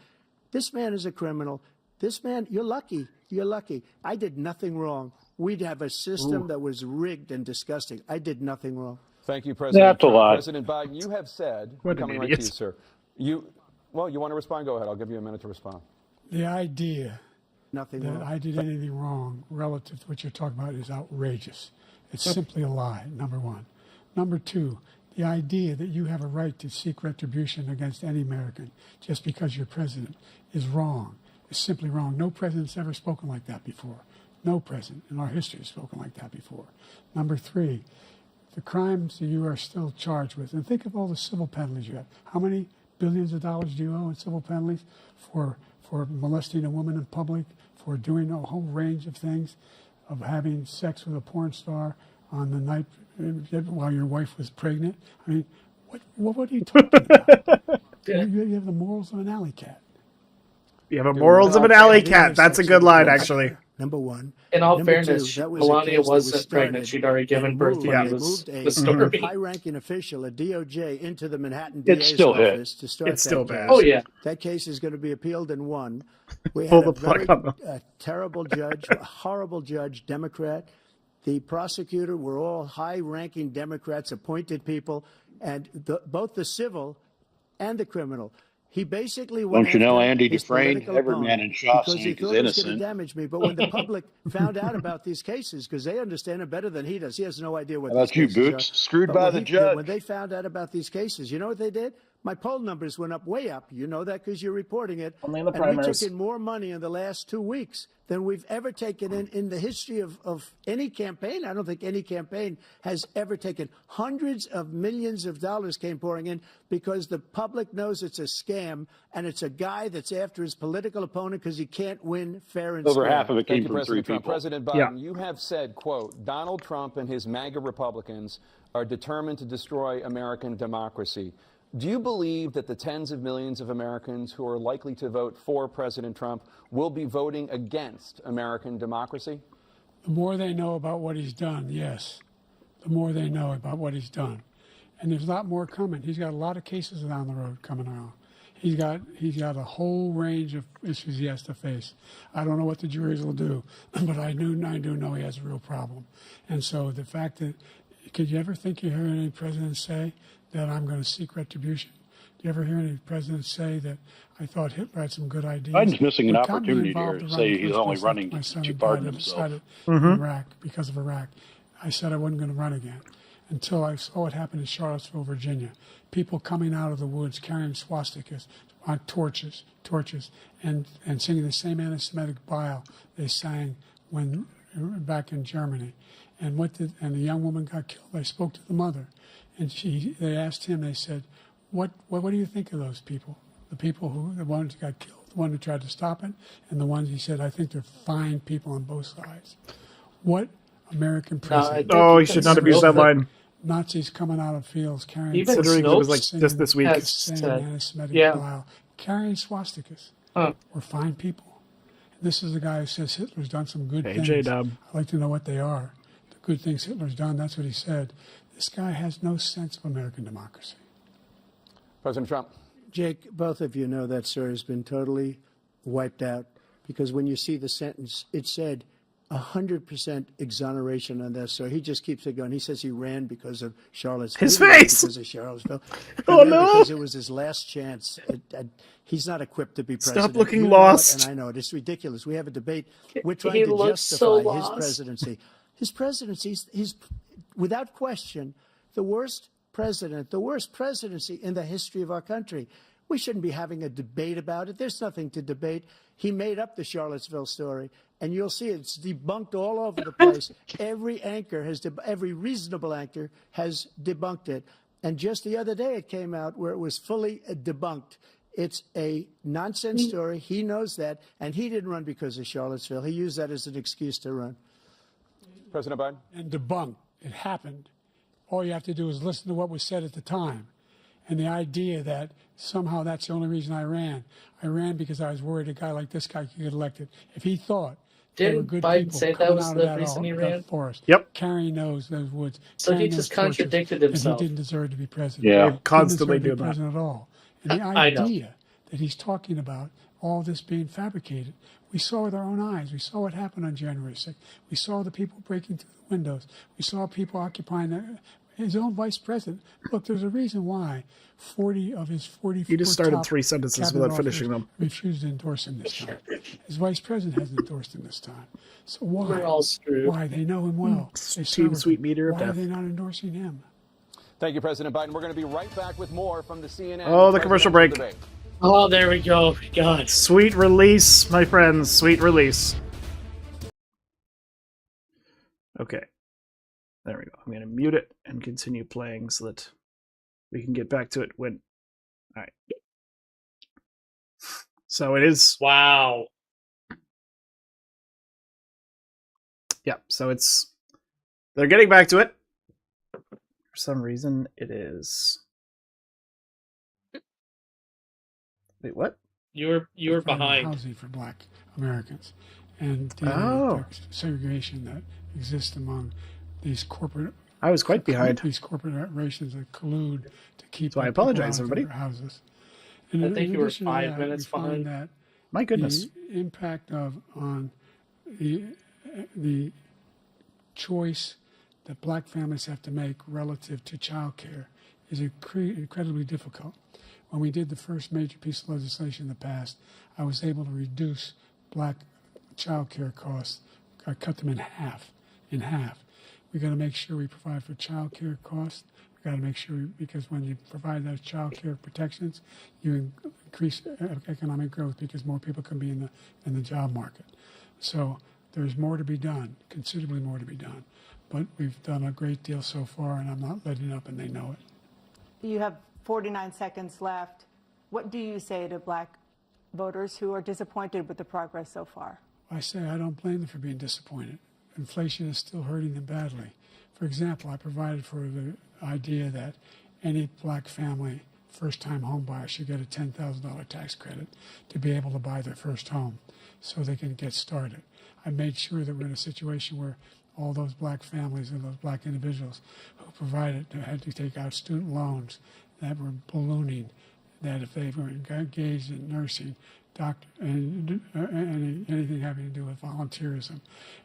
This man is a criminal. This man, you're lucky. You're lucky. I did nothing wrong. We'd have a system that was rigged and disgusting. I did nothing wrong. Thank you, President That's a Trump. lie. President Biden, you have said, What an coming right to you, idiot. sir. You want to respond? Go ahead. I'll give you a minute to respond. The idea Nothing that wrong. I did anything wrong relative to what you're talking about is outrageous. It's simply a lie, number one. Number two, the idea that you have a right to seek retribution against any American just because you're president is wrong. It's simply wrong. No president's ever spoken like that before. No president in our history has spoken like that before. Number three, the crimes that you are still charged with, and think of all the civil penalties you have. How many billions of dollars do you owe in civil penalties for molesting a woman in public, for doing a whole range of things, of having sex with a porn star on the night while your wife was pregnant? I mean, what are you talking about? You have the morals of an alley cat. You have a morals of an alley cat. That's a good line, actually. Number one. In all Number fairness, two, that was a Melania case that wasn't was pregnant. started She'd already given and birth moved- when they it was moved the a story. high-ranking official, a DOJ, into the Manhattan It's DA's still bad. office to start It's still that bad. case. Oh, yeah. That case is going to be appealed and won. We Pull had a the plug very on them. terrible judge, a horrible judge, Democrat. The prosecutor were all high-ranking Democrats, appointed people, and both the civil and the criminal. He basically went Don't you know after Andy his Dufresne? political Every opponent man in Shawshank because he is thought it was going to innocent. damage me. But when the public found out about these cases, because they understand it better than he does, he has no idea what How about these you, cases Boots? are. Screwed But by when the he- judge. When they found out about these cases, you know what they did? My poll numbers went up, way up. You know that because you're reporting it. Only in the and we primaries. took in more money in the last 2 weeks than we've ever taken in the history of any campaign. I don't think any campaign has ever taken. Hundreds of millions of dollars came pouring in because the public knows it's a scam and it's a guy that's after his political opponent because he can't win fair and Over square. half of it Thank came you, from three President Trump. people. President Biden, Yeah. you have said, quote, Donald Trump and his MAGA Republicans are determined to destroy American democracy. Do you believe that the tens of millions of Americans who are likely to vote for President Trump will be voting against American democracy? The more they know about what he's done, yes. The more they know about what he's done. And there's a lot more coming. He's got a lot of cases down the road coming around. He's got a whole range of issues he has to face. I don't know what the juries will do, but I do know he has a real problem. And so the fact that, could you ever think you hear any president say that I'm going to seek retribution? Do you ever hear any president say that I thought Hitler had some good ideas? Biden's missing an What got me opportunity involved here to to run say the he's first only place running after my son to had pardon died, I himself. decided in Iraq, because of Iraq, I said I wasn't going to run again until I saw what happened in Charlottesville, Virginia. People coming out of the woods carrying swastikas on torches, and singing the same anti-Semitic bile they sang when back in Germany. And the young woman got killed. I spoke to the mother, and they asked him. They said, "What do you think of those people? The ones who got killed, the one who tried to stop it, and the ones," he said, "I think they're fine people on both sides." What American president? Oh, he should not abuse that line. Nazis coming out of fields carrying, Even Considering it was like Snopes just this week. has saying said, anti-Semitic yeah. bile, carrying swastikas. Huh. We're fine people. This is the guy who says Hitler's done some good Hey, things. J-Dub. I'd like to know what they are. The good things Hitler's done, that's what he said. This guy has no sense of American democracy. President Trump. Jake, both of you know that story has been totally wiped out because when you see the sentence, it said 100% exoneration on this. So he just keeps it going. He says he ran because of Charlottesville. His face! Because of Charlottesville. Oh, no! Because it was his last chance. He's not equipped to be president. Stop looking You know lost. it, and I know it. It's ridiculous. We have a debate. We're trying to justify his presidency. His presidency, he's without question the worst president, the worst presidency in the history of our country. We shouldn't be having a debate about it. There's nothing to debate. He made up the Charlottesville story, and you'll see it's debunked all over the place. Every anchor every reasonable anchor has debunked it. And just the other day it came out where it was fully debunked. It's a nonsense story. He knows that, and he didn't run because of Charlottesville. He used that as an excuse to run. President Biden? And debunked. It happened. All you have to do is listen to what was said at the time. And the idea that somehow that's the only reason I ran. I ran because I was worried a guy like this guy could get elected. If he thought there were good Biden people say coming that was out the of reason he that ran? forest, Yep. carrying those woods, So he carrying just those torches, contradicted then himself. he didn't deserve to be president. Yeah. He Constantly didn't do deserve to be that. president at all. And the I know. idea that he's talking about all this being fabricated, we saw with our own eyes. We saw what happened on January 6th. We saw the people breaking through the windows. We saw people occupying his own vice president. Look, there's a reason why 40 of his 44 You just started top 3 sentences cabinet without finishing officers them. refused to endorse him this time. His vice president hasn't endorsed him this time. So why? We're all screwed. Why? They know him well. They Team serve with sweet him. meter of Why are death. they not endorsing him? Thank you, President Biden. We're going to be right back with more from the CNN. Oh, the commercial break. Debate. Oh, there we go. God. Sweet release, my friends. Sweet release. Okay. There we go. I'm going to mute it and continue playing so that we can get back to it when... All right. So it is... Wow. Yeah, so it's... They're getting back to it. For some reason, it is... Wait, what? You're behind. Housing for Black Americans, and the segregation that exists among these corporate. I was quite behind. These corporations that collude to keep. So I people apologize, out of everybody. their houses. And I in think you were addition to 5 that, minutes we find behind. that My goodness. the impact on the choice that Black families have to make relative to child care is incredibly difficult. When we did the first major piece of legislation in the past, I was able to reduce Black child care costs. I cut them in half. We got to make sure we provide for child care costs. We got to make sure, because when you provide those child care protections, you increase economic growth because more people can be in the job market. So there's more to be done, considerably more to be done. But we've done a great deal so far, and I'm not letting up, and they know it. You have 49 seconds left. What do you say to Black voters who are disappointed with the progress so far? I say I don't blame them for being disappointed. Inflation is still hurting them badly. For example, I provided for the idea that any Black family, first-time home buyer, should get a $10,000 tax credit to be able to buy their first home so they can get started. I made sure that we're in a situation where all those Black families and those Black individuals who had to take out student loans that were ballooning, that if they were engaged in nursing, doctor, and anything having to do with volunteerism,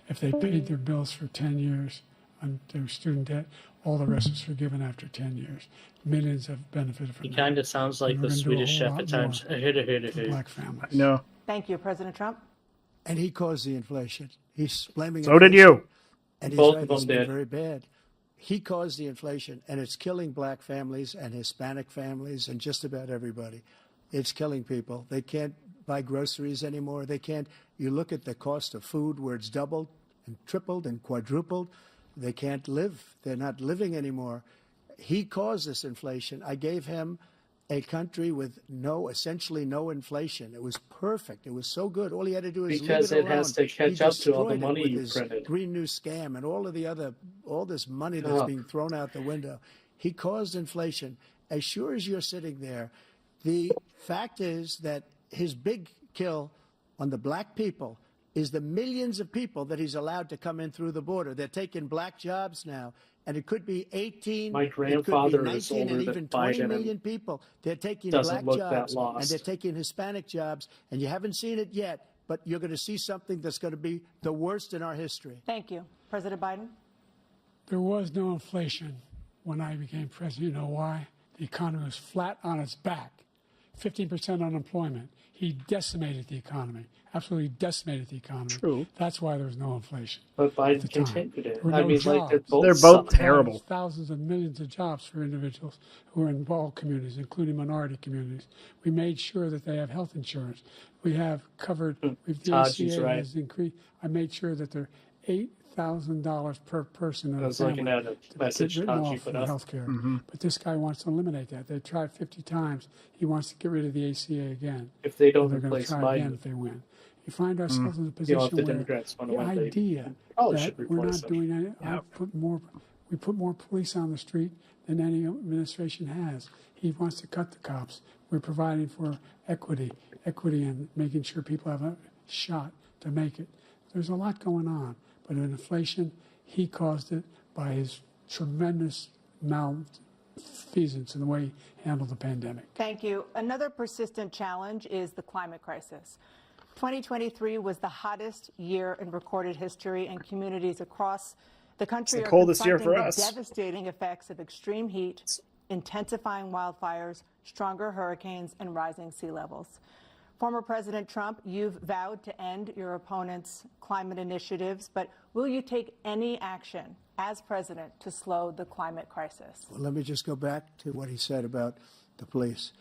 if they paid their bills for 10 years on their student debt, all the rest was forgiven after 10 years. Millions have benefited from that. He kind of sounds like the Swedish chef at times. Black families. No. Thank you, President Trump. And he caused the inflation. He's blaming So did you. And he's Both right, of them it's been did. very bad. He caused the inflation, and it's killing Black families and Hispanic families and just about everybody. It's killing people. They can't buy groceries anymore. They can't. You look at the cost of food where it's doubled and tripled and quadrupled. They can't live. They're not living anymore. He caused this inflation. I gave him a country with essentially no inflation. It was perfect. It was so good. All he had to do is Because leave it has to catch up to all the money with you his printed. Green New Scam and all this money that's being thrown out the window. He caused inflation. As sure as you're sitting there, the fact is that his big kill on the Black people is the millions of people that he's allowed to come in through the border. They're taking Black jobs now. And it could be 18, My it could be grandfather is 19, older and than even 20 Biden million people. They're taking doesn't Black look that jobs, and lost. they're taking Hispanic jobs, and you haven't seen it yet, but you're going to see something that's going to be the worst in our history. Thank you. President Biden? There was no inflation when I became president. You know why? The economy was flat on its back. 15% unemployment. He decimated the economy, absolutely decimated the economy. True. That's why there was no inflation. But Biden continued it. There were I no mean, jobs. like, They're both terrible. Thousands of millions of jobs for individuals who are in all communities, including minority communities. We made sure that they have health insurance. We have covered, the ACA has increased. I made sure that they're $8,000 per person in I was a family looking at a message off put for up. health care. But this guy wants to eliminate that. They tried 50 times. He wants to get rid of the ACA again. If they don't They're going to replace try again Biden, if they win. You find ourselves in a you know, position if the where Democrats want the to win, they idea probably that should we're replace not him. doing any, we put more police on the street than any administration has. He wants to cut the cops. We're providing for equity and making sure people have a shot to make it. There's a lot going on, but in inflation, he caused it by his tremendous malfeasance in the way he handled the pandemic. Thank you. Another persistent challenge is the climate crisis. 2023 was the hottest year in recorded history, and communities across the country are confronting the devastating effects of extreme heat, intensifying wildfires, stronger hurricanes, and rising sea levels. Former President Trump, you've vowed to end your opponent's climate initiatives, but will you take any action as president to slow the climate crisis? Well, let me just go back to what he said about the police,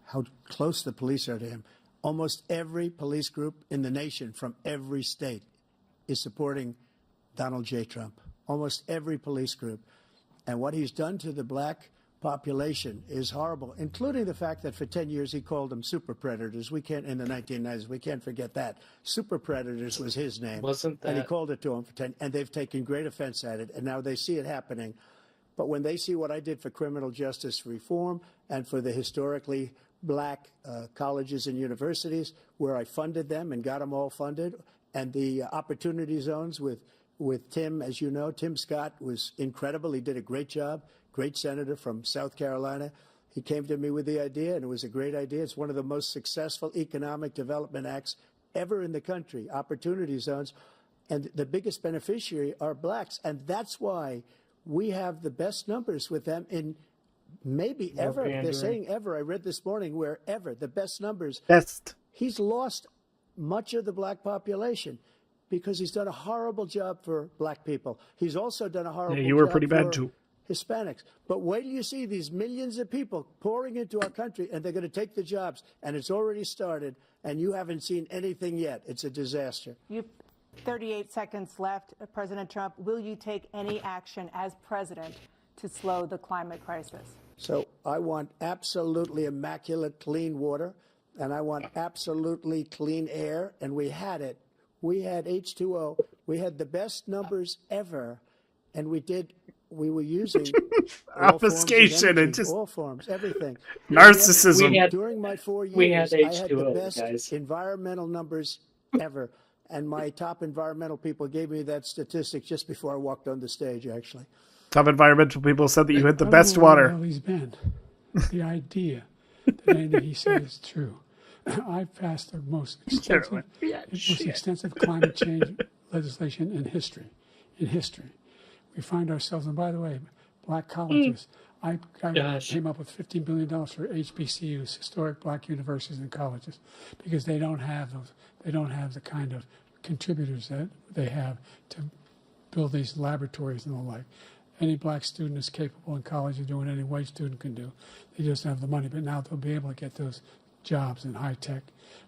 how close the police are to him. Almost every police group in the nation from every state is supporting Donald J. Trump. Almost every police group. And what he's done to the black population is horrible, including the fact that for 10 years he called them super predators. We can't, in the 1990s, we can't forget that. Super predators was his name. Wasn't that? And he called it to them for 10, and they've taken great offense at it, and now they see it happening. But when they see what I did for criminal justice reform and for the historically black colleges and universities, where I funded them and got them all funded, and the opportunity zones with Tim, as you know, Tim Scott was incredible. He did a great job. Great senator from South Carolina. He came to me with the idea, and it was a great idea. It's one of the most successful economic development acts ever in the country, opportunity zones. And the biggest beneficiary are blacks. And that's why we have the best numbers with them in maybe ever. They're saying ever. I read this morning where ever, the best numbers. Best. He's lost much of the black population because he's done a horrible job for black people. He's also done a horrible job. You were pretty bad too. Hispanics. But wait till you see these millions of people pouring into our country, and they're going to take the jobs, and it's already started, and you haven't seen anything yet. It's a disaster. You 38 seconds left. President Trump, will you take any action as president to slow the climate crisis? So I want absolutely immaculate clean water, and I want absolutely clean air, and we had it. We had H2O. We had the best numbers ever, and we were using obfuscation and just all forms, everything. Narcissism. During my 4 years, we had H2O, I had the best guys. environmental numbers ever. And my top environmental people gave me that statistic just before I walked on the stage, actually. Top environmental people said that you had the best water. water. He's been. The idea that anything he said is true. I've passed the most extensive climate change legislation in history. We find ourselves, and by the way, black colleges. I came up with $15 billion for HBCUs, historic black universities and colleges, because they don't have those. They don't have the kind of contributors that they have to build these laboratories and the like. Any black student is capable in college of doing what any white student can do. They just have the money, but now they'll be able to get those jobs in high tech.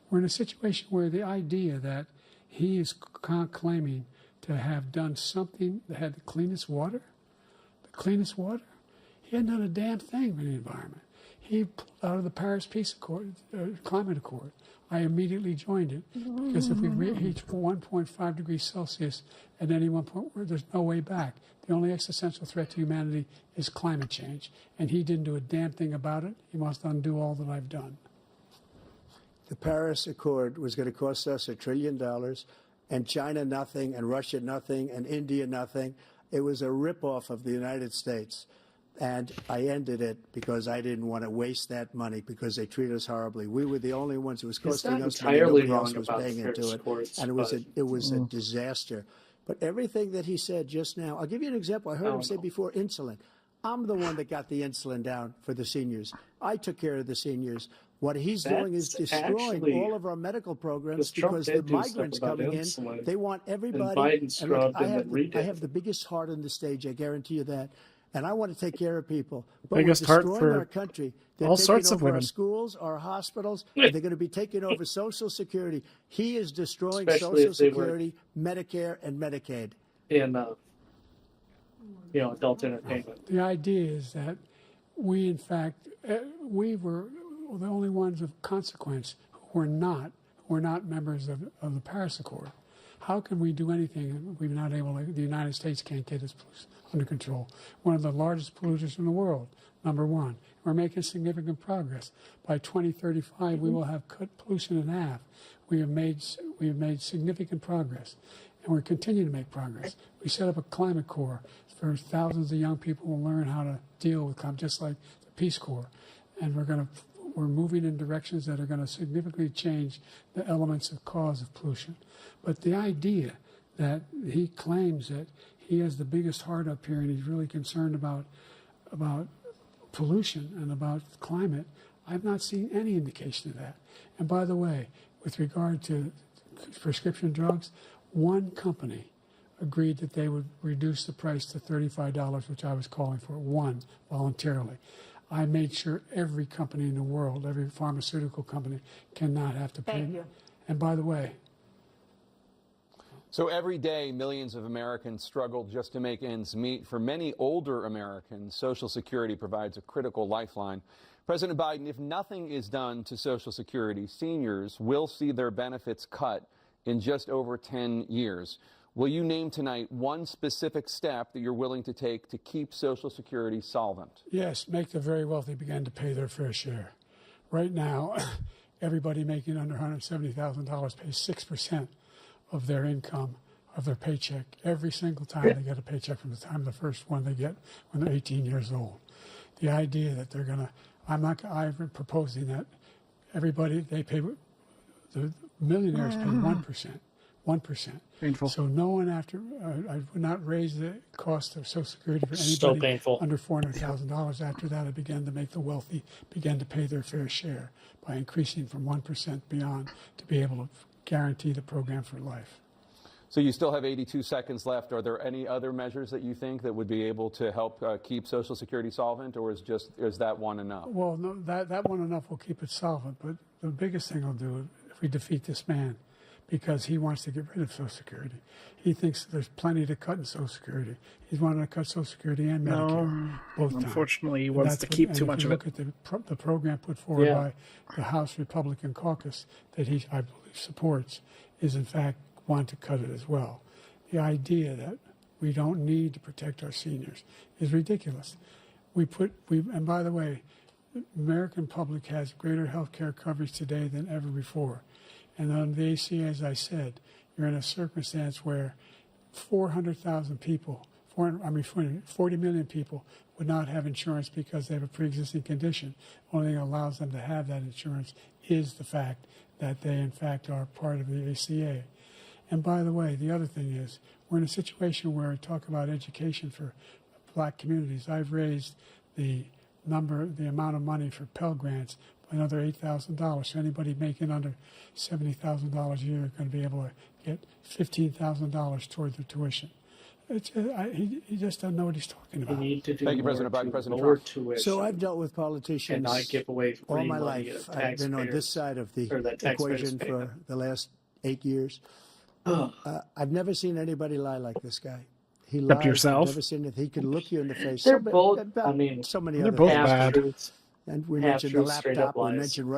We're in a situation where the idea that he is claiming to have done something that had the cleanest water. He hadn't done a damn thing for the environment. He pulled out of the Paris Peace Accord, Climate Accord. I immediately joined it because if we reach 1.5 degrees Celsius at any one point, there's no way back. The only existential threat to humanity is climate change, and he didn't do a damn thing about it. He wants to undo all that I've done. The Paris Accord was going to cost us $1 trillion. And China nothing, and Russia nothing, and India nothing. It was a ripoff of the United States. And I ended it because I didn't want to waste that money because they treat us horribly. We were the only ones who was costing us money. Nobody else was paying into it. And it was a disaster. But everything that he said just now, I'll give you an example. I heard him say before insulin. I'm the one that got the insulin down for the seniors. I took care of the seniors. What he's doing is destroying all of our medical programs because the migrants coming in, they want everybody. And look, I have the biggest heart on the stage, I guarantee you that. And I want to take care of people. But biggest we're heart destroying for our country. They're all taking sorts of over women. our schools, our hospitals, and they're going to be taking over Social Security. He is destroying Social Security, Medicare, and Medicaid. In adult entertainment. The idea is that we, in fact, we were the only ones of consequence who were not members of the Paris Accord. How can we do anything if we're not able to? The United States can't get its pollution under control. One of the largest polluters in the world, number one. We're making significant progress. By 2035, we will have cut pollution in half. We have made significant progress, and we're continuing to make progress. We set up a climate corps for thousands of young people will learn how to deal with climate, just like the Peace Corps, and we're moving in directions that are going to significantly change the elements of cause of pollution. But the idea that he claims that he has the biggest heart up here and he's really concerned about pollution and about climate, I've not seen any indication of that. And by the way, with regard to prescription drugs, one company agreed that they would reduce the price to $35, which I was calling for, one, voluntarily. I made sure every company in the world, every pharmaceutical company, cannot have to pay. Thank you. And by the way, so every day, millions of Americans struggle just to make ends meet. For many older Americans, Social Security provides a critical lifeline. President Biden, if nothing is done to Social Security, seniors will see their benefits cut in just over 10 years. Will you name tonight one specific step that you're willing to take to keep Social Security solvent? yes, make the very wealthy begin to pay their fair share. Right now, everybody making under $170,000 pays 6% of their income, of their paycheck, every single time they get a paycheck from the time the first one they get when they're 18 years old. The idea that they're going to, I'm proposing that everybody, they pay, the millionaires pay 1%. Painful. So no one I would not raise the cost of Social Security for So anybody painful. under $400,000. After that, I began to make the wealthy begin to pay their fair share by increasing from 1% beyond to be able to guarantee the program for life. So you still have 82 seconds left. Are there any other measures that you think that would be able to help keep Social Security solvent, or is that one enough? Well, no, that one enough will keep it solvent. But the biggest thing will do if we defeat this man, because he wants to get rid of Social Security. He thinks there's plenty to cut in Social Security. He's wanting to cut Social Security and Medicare both times. Unfortunately, he wants to keep too much of it. Look at the program put forward by the House Republican caucus that he, I believe, supports, is in fact want to cut it as well. The idea that we don't need to protect our seniors is ridiculous. And by the way, the American public has greater health care coverage today than ever before. And on the ACA, as I said, you're in a circumstance where 400,000 people, 40 million people would not have insurance because they have a pre-existing condition. Only thing that allows them to have that insurance is the fact that they, in fact, are part of the ACA. And by the way, the other thing is, we're in a situation where I talk about education for black communities. I've raised the amount of money for Pell Grants by another $8,000. So anybody making under $70,000 a year is going to be able to get $15,000 toward their tuition. He just doesn't know what he's talking about. We need to do Thank you, more President Biden. to President lower Trump. tuition So I've dealt with politicians and not give away free all my money life. to I've been on this taxpayers, side of the or that taxpayers equation pay for them. the last 8 years. I've never seen anybody lie like this guy. He lies. Except yourself. I've never seen it. He can look you in the face. They're So both, about I mean, so many they're other both things. bad. half-truths. And we half mentioned the truth, straight up laptop. We lies. mentioned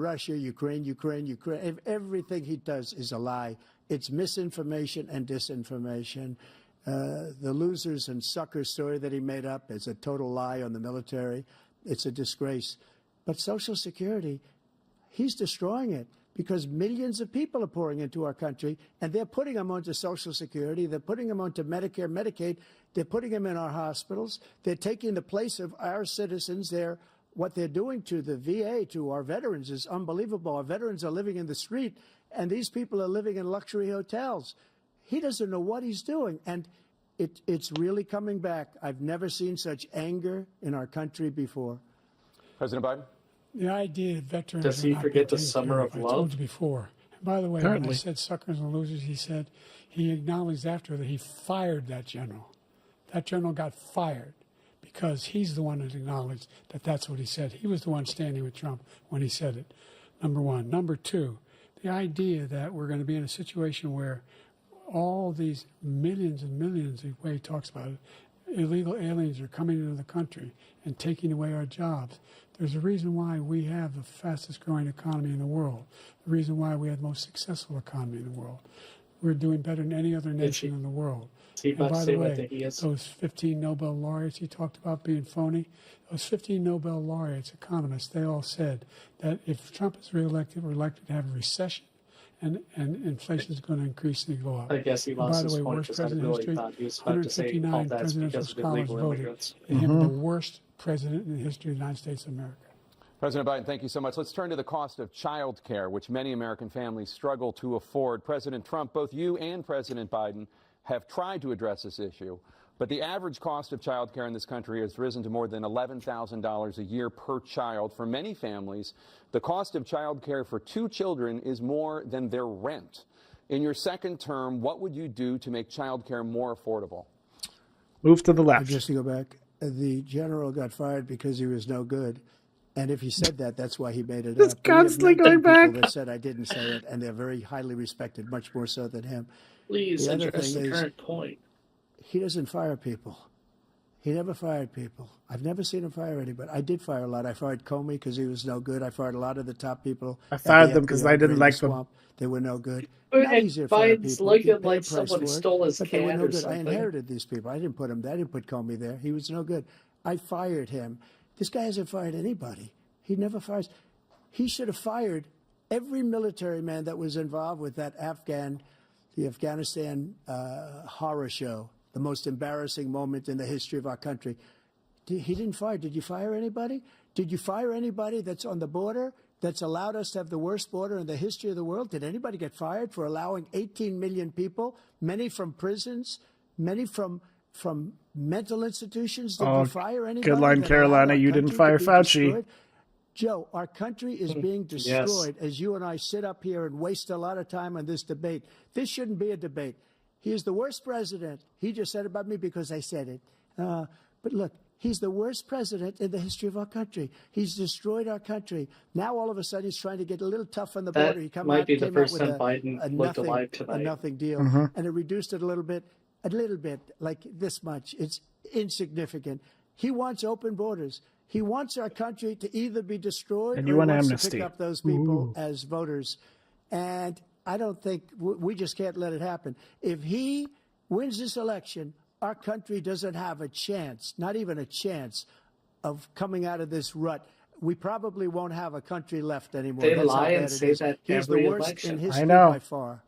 Russia, Ukraine. Everything he does is a lie. It's misinformation and disinformation. The losers and suckers story that he made up is a total lie on the military. It's a disgrace. But Social Security, he's destroying it because millions of people are pouring into our country, and they're putting them onto Social Security. They're putting them onto Medicare, Medicaid. They're putting them in our hospitals. They're taking the place of our citizens. What they're doing to the VA, to our veterans, is unbelievable. Our veterans are living in the street, and these people are living in luxury hotels. He doesn't know what he's doing, and it's really coming back. I've never seen such anger in our country before. President Biden? The idea that veterans Does he forget the summer of I love? told you before. And by the way, when I said suckers and losers, he acknowledged after that he fired that general. That general got fired because he's the one that acknowledged that that's what he said. He was the one standing with Trump when he said it, number one. Number two, the idea that we're going to be in a situation where all these millions and millions, the way he talks about it, illegal aliens are coming into the country and taking away our jobs. There's a reason why we have the fastest growing economy in the world, the reason why we have the most successful economy in the world. We're doing better than any other nation in the world. And by the way, those 15 Nobel laureates he talked about being phony, those 15 Nobel laureates, economists, they all said that if Trump is reelected, we're likely to have a recession and inflation is going to increasingly go up. I guess he lost his point because I really thought he was about to say all that's because of illegal immigrants. Him the worst president in the history of the United States of America. President Biden, thank you so much. Let's turn to the cost of child care, which many American families struggle to afford. President Trump, both you and President Biden have tried to address this issue, but the average cost of child care in this country has risen to more than $11,000 a year per child. For many families, the cost of child care for 2 children is more than their rent. In your second term, what would you do to make child care more affordable? Move to the left. Just to go back, the general got fired because he was no good. And if he said that, that's why he made it It's up. constantly going back. People that said I didn't say it, and they're very highly respected, much more so than him. Please the other address thing the is, current point. He doesn't fire people. He never fired people. I've never seen him fire anybody. I did fire a lot. I fired Comey because he was no good. I fired a lot of the top people. I fired them because I didn't like them. They were no good. And Biden's like it like someone stole his cat or something. I something. inherited these people. I didn't put Comey there. He was no good. I fired him. This guy hasn't fired anybody. He never fires. He should have fired every military man that was involved with the Afghanistan horror show, the most embarrassing moment in the history of our country. He didn't fire. Did you fire anybody? Did you fire anybody that's on the border that's allowed us to have the worst border in the history of the world? Did anybody get fired for allowing 18 million people, many from prisons, many from mental institutions? Did you fire anybody? Good line, Carolina. You didn't fire Fauci. Destroyed? Joe, our country is being destroyed as you and I sit up here and waste a lot of time on this debate. This shouldn't be a debate. He is the worst president. He just said about me because I said it. But look, he's the worst president in the history of our country. He's destroyed our country. Now all of a sudden he's trying to get a little tough on the border. He might be the first time Biden looked alive tonight. A nothing deal, and it reduced it a little bit, like this much. It's insignificant. He wants open borders. He wants our country to either be destroyed or he wants amnesty. to pick up those people as voters. And I don't think we just can't let it happen. If he wins this election, our country doesn't have a chance, not even a chance, of coming out of this rut. We probably won't have a country left anymore. They lie and say that He's every the worst election. in history I know. by far.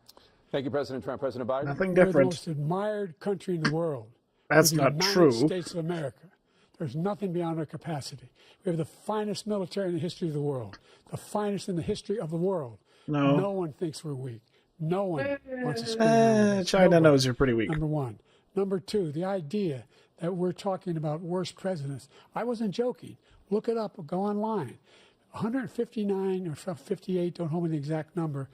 Thank you, President Trump. President Biden? Nothing We're the different. most admired country in the world. That's We're the not true. United States of America. There's nothing beyond our capacity. We have the finest military in the history of the world, the finest in the history of the world. No. No one thinks we're weak. No one wants to scream around us. China Nobody. knows you're pretty weak. Number one. Number two, the idea that we're talking about worst presidents. I wasn't joking. Look it up or go online. 159 or 58, don't hold me the exact number,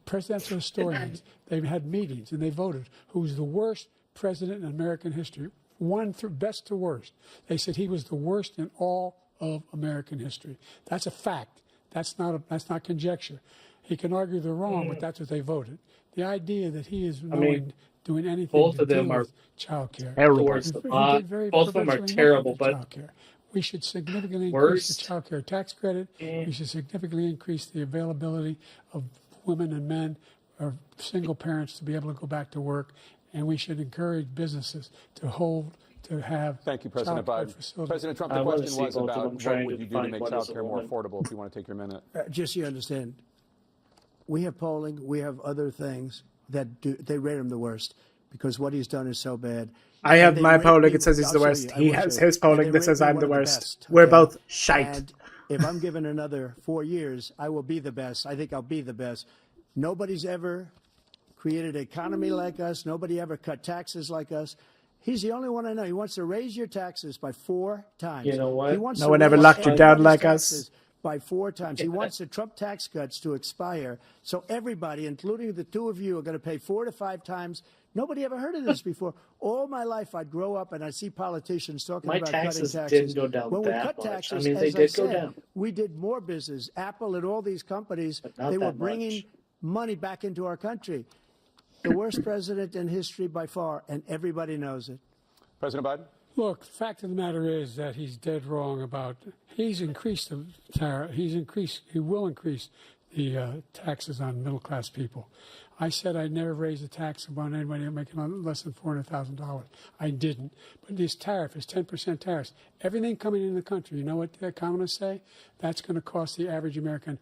presidential historians, they've had meetings and they voted who's the worst president in American history. One through best to worst. They said he was the worst in all of American history. That's a fact. That's not conjecture. He can argue they're wrong, but that's what they voted. The idea that he is doing anything both to of them deal are with child care. towards the bot. Both of them are terrible, but we should significantly increase worst. the child care tax credit. We should significantly increase the availability of women and men or single parents to be able to go back to work. And we should encourage businesses to have. Thank you, President Biden. President Trump, the question was about what would you do to make child care more affordable, if you want to take your minute. Just so you understand, we have polling, we have other things that they rate him the worst because what he's done is so bad. I have my polling. It says he's the worst. He has his polling that says I'm the worst. We're both shite. And if I'm given another 4 years, I will be the best. I think I'll be the best. Nobody's ever created an economy like us. Nobody ever cut taxes like us. He's the only one I know. He wants to raise your taxes by 4 times. You know what? He wants No to one ever raise locked you down like taxes us. by 4 times. He wants the Trump tax cuts to expire. So everybody, including the two of you, are going to pay 4 to 5 times. Nobody ever heard of this before. All my life, I'd grow up and I'd see politicians talking about cutting taxes. Didn't go down when we that cut much. taxes, I mean, they as did I go said, down. we did more business. Apple and all these companies, not they were that bringing much. money back into our country. The worst president in history by far, and everybody knows it. President Biden? Look, the fact of the matter is that he's dead wrong about. He's increased the tariff. He will increase the taxes on middle class people. I said I'd never raise a tax on anybody making less than $400,000. I didn't. But this tariff is 10% tariffs. Everything coming in the country, you know what the economists say? That's going to cost the average American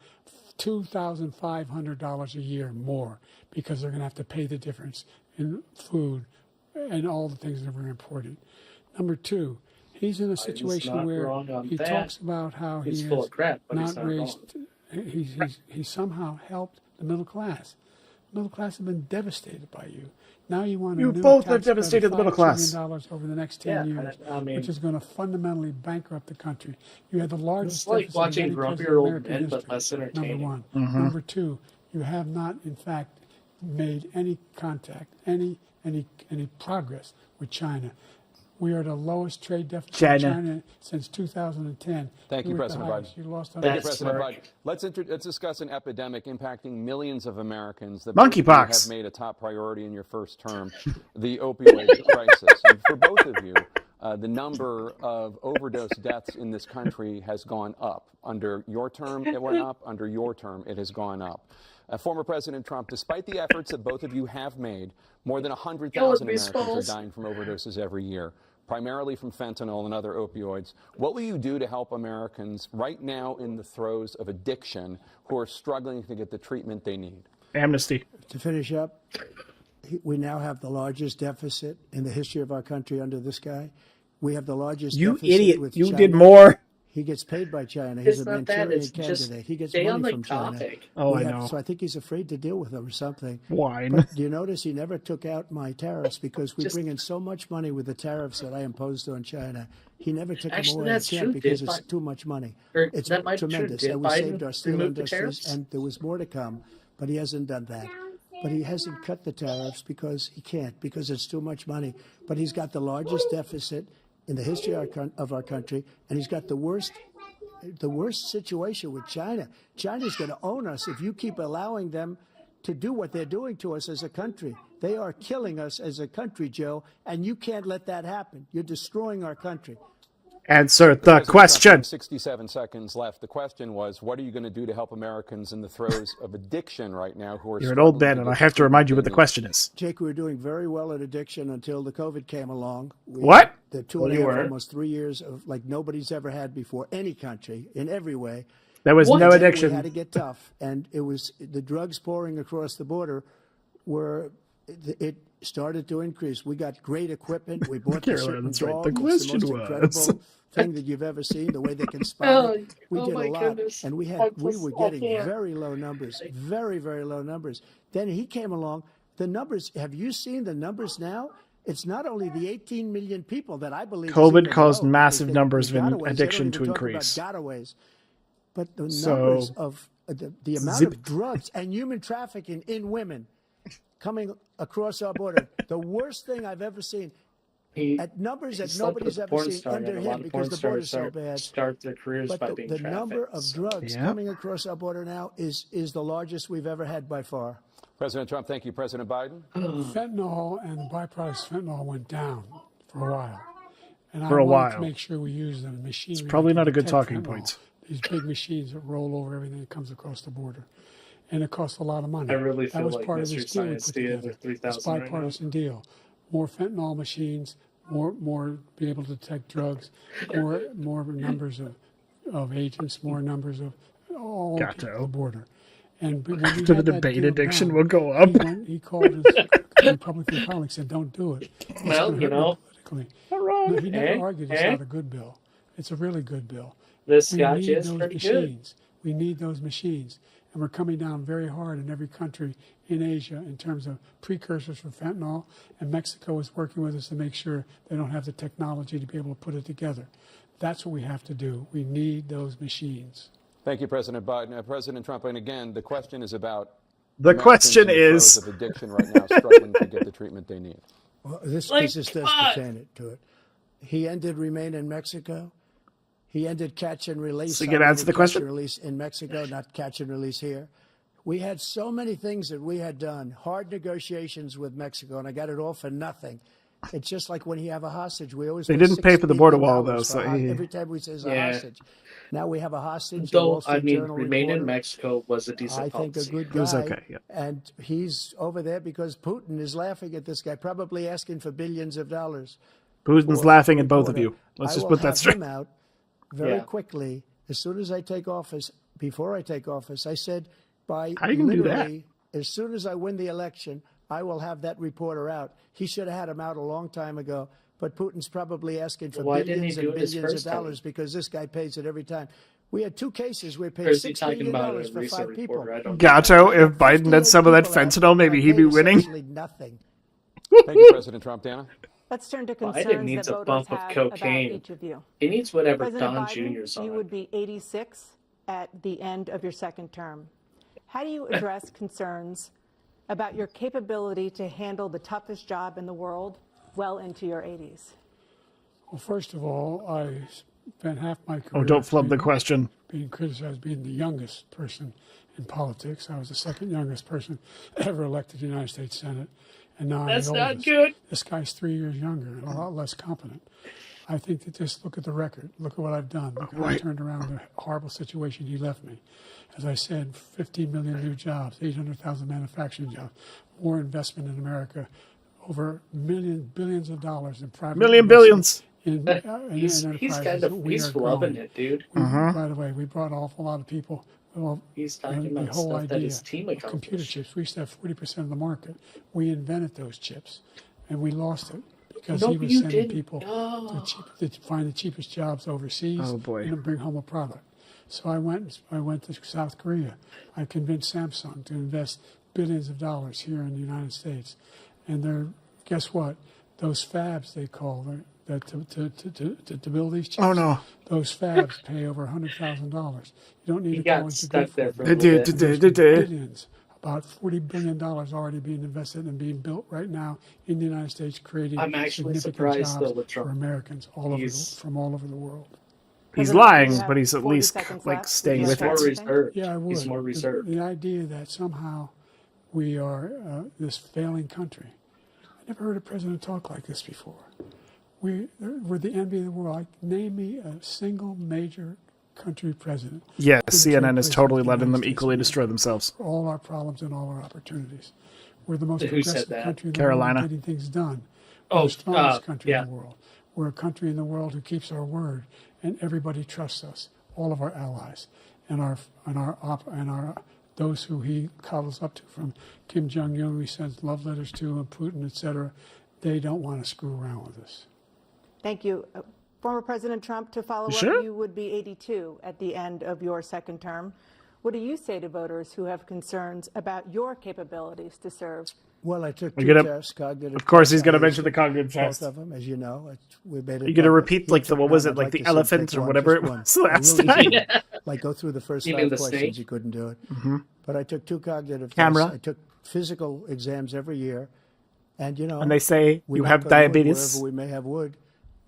$2,500 a year more because they're going to have to pay the difference in food and all the things that we're importing. Number two, he's in a situation where he talks about how he has not raised. He's somehow helped the middle class. The middle class have been devastated by you. Now you want You both have devastated the middle class. $5 trillion over the next 10 years, which is going to fundamentally bankrupt the country. You had the largest. It's like deficit watching of any grumpier president in old American men, but history, less entertaining. Number one. Number two, you have not, in fact, made any contact, any progress with China. We are the lowest trade deficit with China since 2010. Thank you, President Biden. You lost Thank you, President Biden. Let's discuss an epidemic impacting millions of Americans that monkeypox have made a top priority in your first term, the opioid crisis. And for both of you, the number of overdose deaths in this country has gone up. Under your term, it went up. Under your term, it has gone up. Former President Trump, despite the efforts that both of you have made, more than 100,000 Americans are dying from overdoses every year, primarily from fentanyl and other opioids. What will you do to help Americans right now in the throes of addiction who are struggling to get the treatment they need? Amnesty. To finish up, we now have the largest deficit in the history of our country under this guy. We have the largest deficit idiot. with You China. did more. He gets paid by China. He's a Manchurian candidate. He gets money from China. Oh, I know. So I think he's afraid to deal with them or something. Wine. But do you notice he never took out my tariffs because we bring in so much money with the tariffs that I imposed on China. He never took them away. He can't because it's too much money. It's tremendous. And we saved our steel industries, and there was more to come. But he hasn't done that. But he hasn't cut the tariffs because he can't, because it's too much money. But he's got the largest deficit in the history of our country, and he's got the worst situation with China. China's going to own us if you keep allowing them to do what they're doing to us as a country. They are killing us as a country, Joe, and you can't let that happen. You're destroying our country. Answer the question. 67 seconds left. The question was, what are you going to do to help Americans in the throes of addiction right now who are You're an old man, and I have to remind you what the question is. Jake, we were doing very well at addiction until the COVID came along. What? The 2.5, almost 3 years of like nobody's ever had before, any country, in every way. There was no addiction. We had to get tough, and it was the drugs pouring across the border it started to increase. We got great equipment. We bought the certain dog. The question the most incredible thing that you've ever seen, the way they can spot it. We did a lot, goodness. and we were getting very low numbers, very, very low numbers. Then he came along. The numbers, have you seen the numbers now? It's not only the 18 million people that I believe COVID caused massive numbers of addiction to increase. But the numbers of the amount of drugs and human trafficking in women coming across our border, the worst thing I've ever seen. At numbers that nobody's ever seen under him because the border's so bad. Start their careers by being the trafficked. number of drugs coming across our border now is the largest we've ever had by far. President Trump, thank you. President Biden? Fentanyl and the byproducts of fentanyl went down for a while. And for a while. To make sure we use the machinery. It's probably not a good talking point. These big machines that roll over everything that comes across the border. And it costs a lot of money. I really feel that was like part Mystery of this deal we Science put Theater together. 3000 It's bipartisan deal. More fentanyl machines, more be able to detect drugs, more numbers of agents, more numbers of all people at the border. And after the debate, addiction will go up. He called his Republican colleagues and said, "Don't do it." Well, you know, quickly. No, he never argued it's not a good bill. It's a really good bill. This We scotch need is those pretty good. machines. We need those machines. And we're coming down very hard in every country in Asia in terms of precursors for fentanyl. And Mexico is working with us to make sure they don't have the technology to be able to put it together. That's what we have to do. We need those machines. Thank you, President Biden. President Trump, and again, the question is about The Americans question in the throes is... of addiction right now, struggling to get the treatment they need. Well, this just does pertain it to it. He ended Remain in Mexico. He ended catch and release. So you can answer the question? Catch and release in Mexico, not catch and release here. We had so many things that we had done, hard negotiations with Mexico, and I got it all for nothing. It's just like when you have a hostage. We always They didn't pay for the border wall, though. So every time we say it's a hostage. Now we have a hostage. Though, I mean, Remain in Mexico was a decent policy. I think a good guy. It was okay, yeah. And he's over there because Putin is laughing at this guy, probably asking for billions of dollars. Putin's laughing at both of you. Let's just put that straight. I will have him out very quickly as soon as I take office. Before I take office, I said by How you gonna do that? As soon as I win the election, I will have that reporter out. He should have had him out a long time ago. But Putin's probably asking for billions and billions of dollars because this guy pays it every time. We had two cases where we paid $6 million for 5 people. Gato, if Biden had some of that fentanyl, maybe he'd be winning. Nothing. Thank you, President Trump. Dana? Let's turn to concerns Biden needs that a voters bump of have cocaine. about each of you. He needs whatever President Don Biden, Jr.'s on. you would be 86 at the end of your second term. How do you address concerns about your capability to handle the toughest job in the world well into your 80s? Well, first of all, I spent half my career. Oh, don't flub the question. Being criticized as being the youngest person in politics. I was the second youngest person ever elected to the United States Senate. And now That's I'm the oldest. not good. This guy's 3 years younger and a lot less competent. I think that just look at the record. Look at what I've done. Look how I turned around the horrible situation he left me. As I said, 15 million new jobs, 800,000 manufacturing jobs, more investment in America, over billions of dollars in private billions. In he's loving it, dude. By the way, we brought an awful lot of people. Well, he's talking about the whole stuff that idea his team of computer chips. We used to have 40% of the market. We invented those chips, and we lost it because he was sending people to find the cheapest jobs overseas and bring home a product. So I went to South Korea. I convinced Samsung to invest billions of dollars here in the United States, and guess what? Those fabs they call that to build these chips. Oh no! Those fabs pay over $100,000. You don't need He a got college stuck degree there for for a it. little bit. Billions, about $40 billion already being invested and being built right now in the United States, creating I'm actually significant surprised, jobs though, with Trump. for Americans from all over the world. He's President, lying, you have but he's at 40 least seconds like left. staying Would with you like He's to more say anything? reserved. Yeah, I would. He's more reserved. The idea that somehow we are this failing country. I never heard a president talk like this before. We're the envy of the world. Name me a single major country president. Yes, Couldn't CNN trade is places totally with the letting United them States equally of destroy America. themselves. For all our problems and all our opportunities. We're the most Who said progressive that? country in the Carolina. world getting things done. We're the strongest country in the world. We're a country in the world who keeps our word, and everybody trusts us. All of our allies and those who he coddles up to, from Kim Jong-un, he sends love letters to, and Putin, etc. They don't want to screw around with us. Thank you. Former President Trump, to follow Sure. up, you would be 82 at the end of your second term. What do you say to voters who have concerns about your capabilities to serve? Well, I took We're two gonna- tests, cognitive. Of course, he's going to tests. mention the cognitive test. Both of them, as you know. We made it. Are you going to public. repeat He like took what was one. it, I'd like like the to see him elephant take or one, whatever just it one. was last A real easy time? one. Like go through the first You 5 mean the questions. snake? He couldn't do it. But I took 2 cognitive Camera. tests. I took physical exams every year, and And they say we you knock have on wood, diabetes. wherever we may have wood,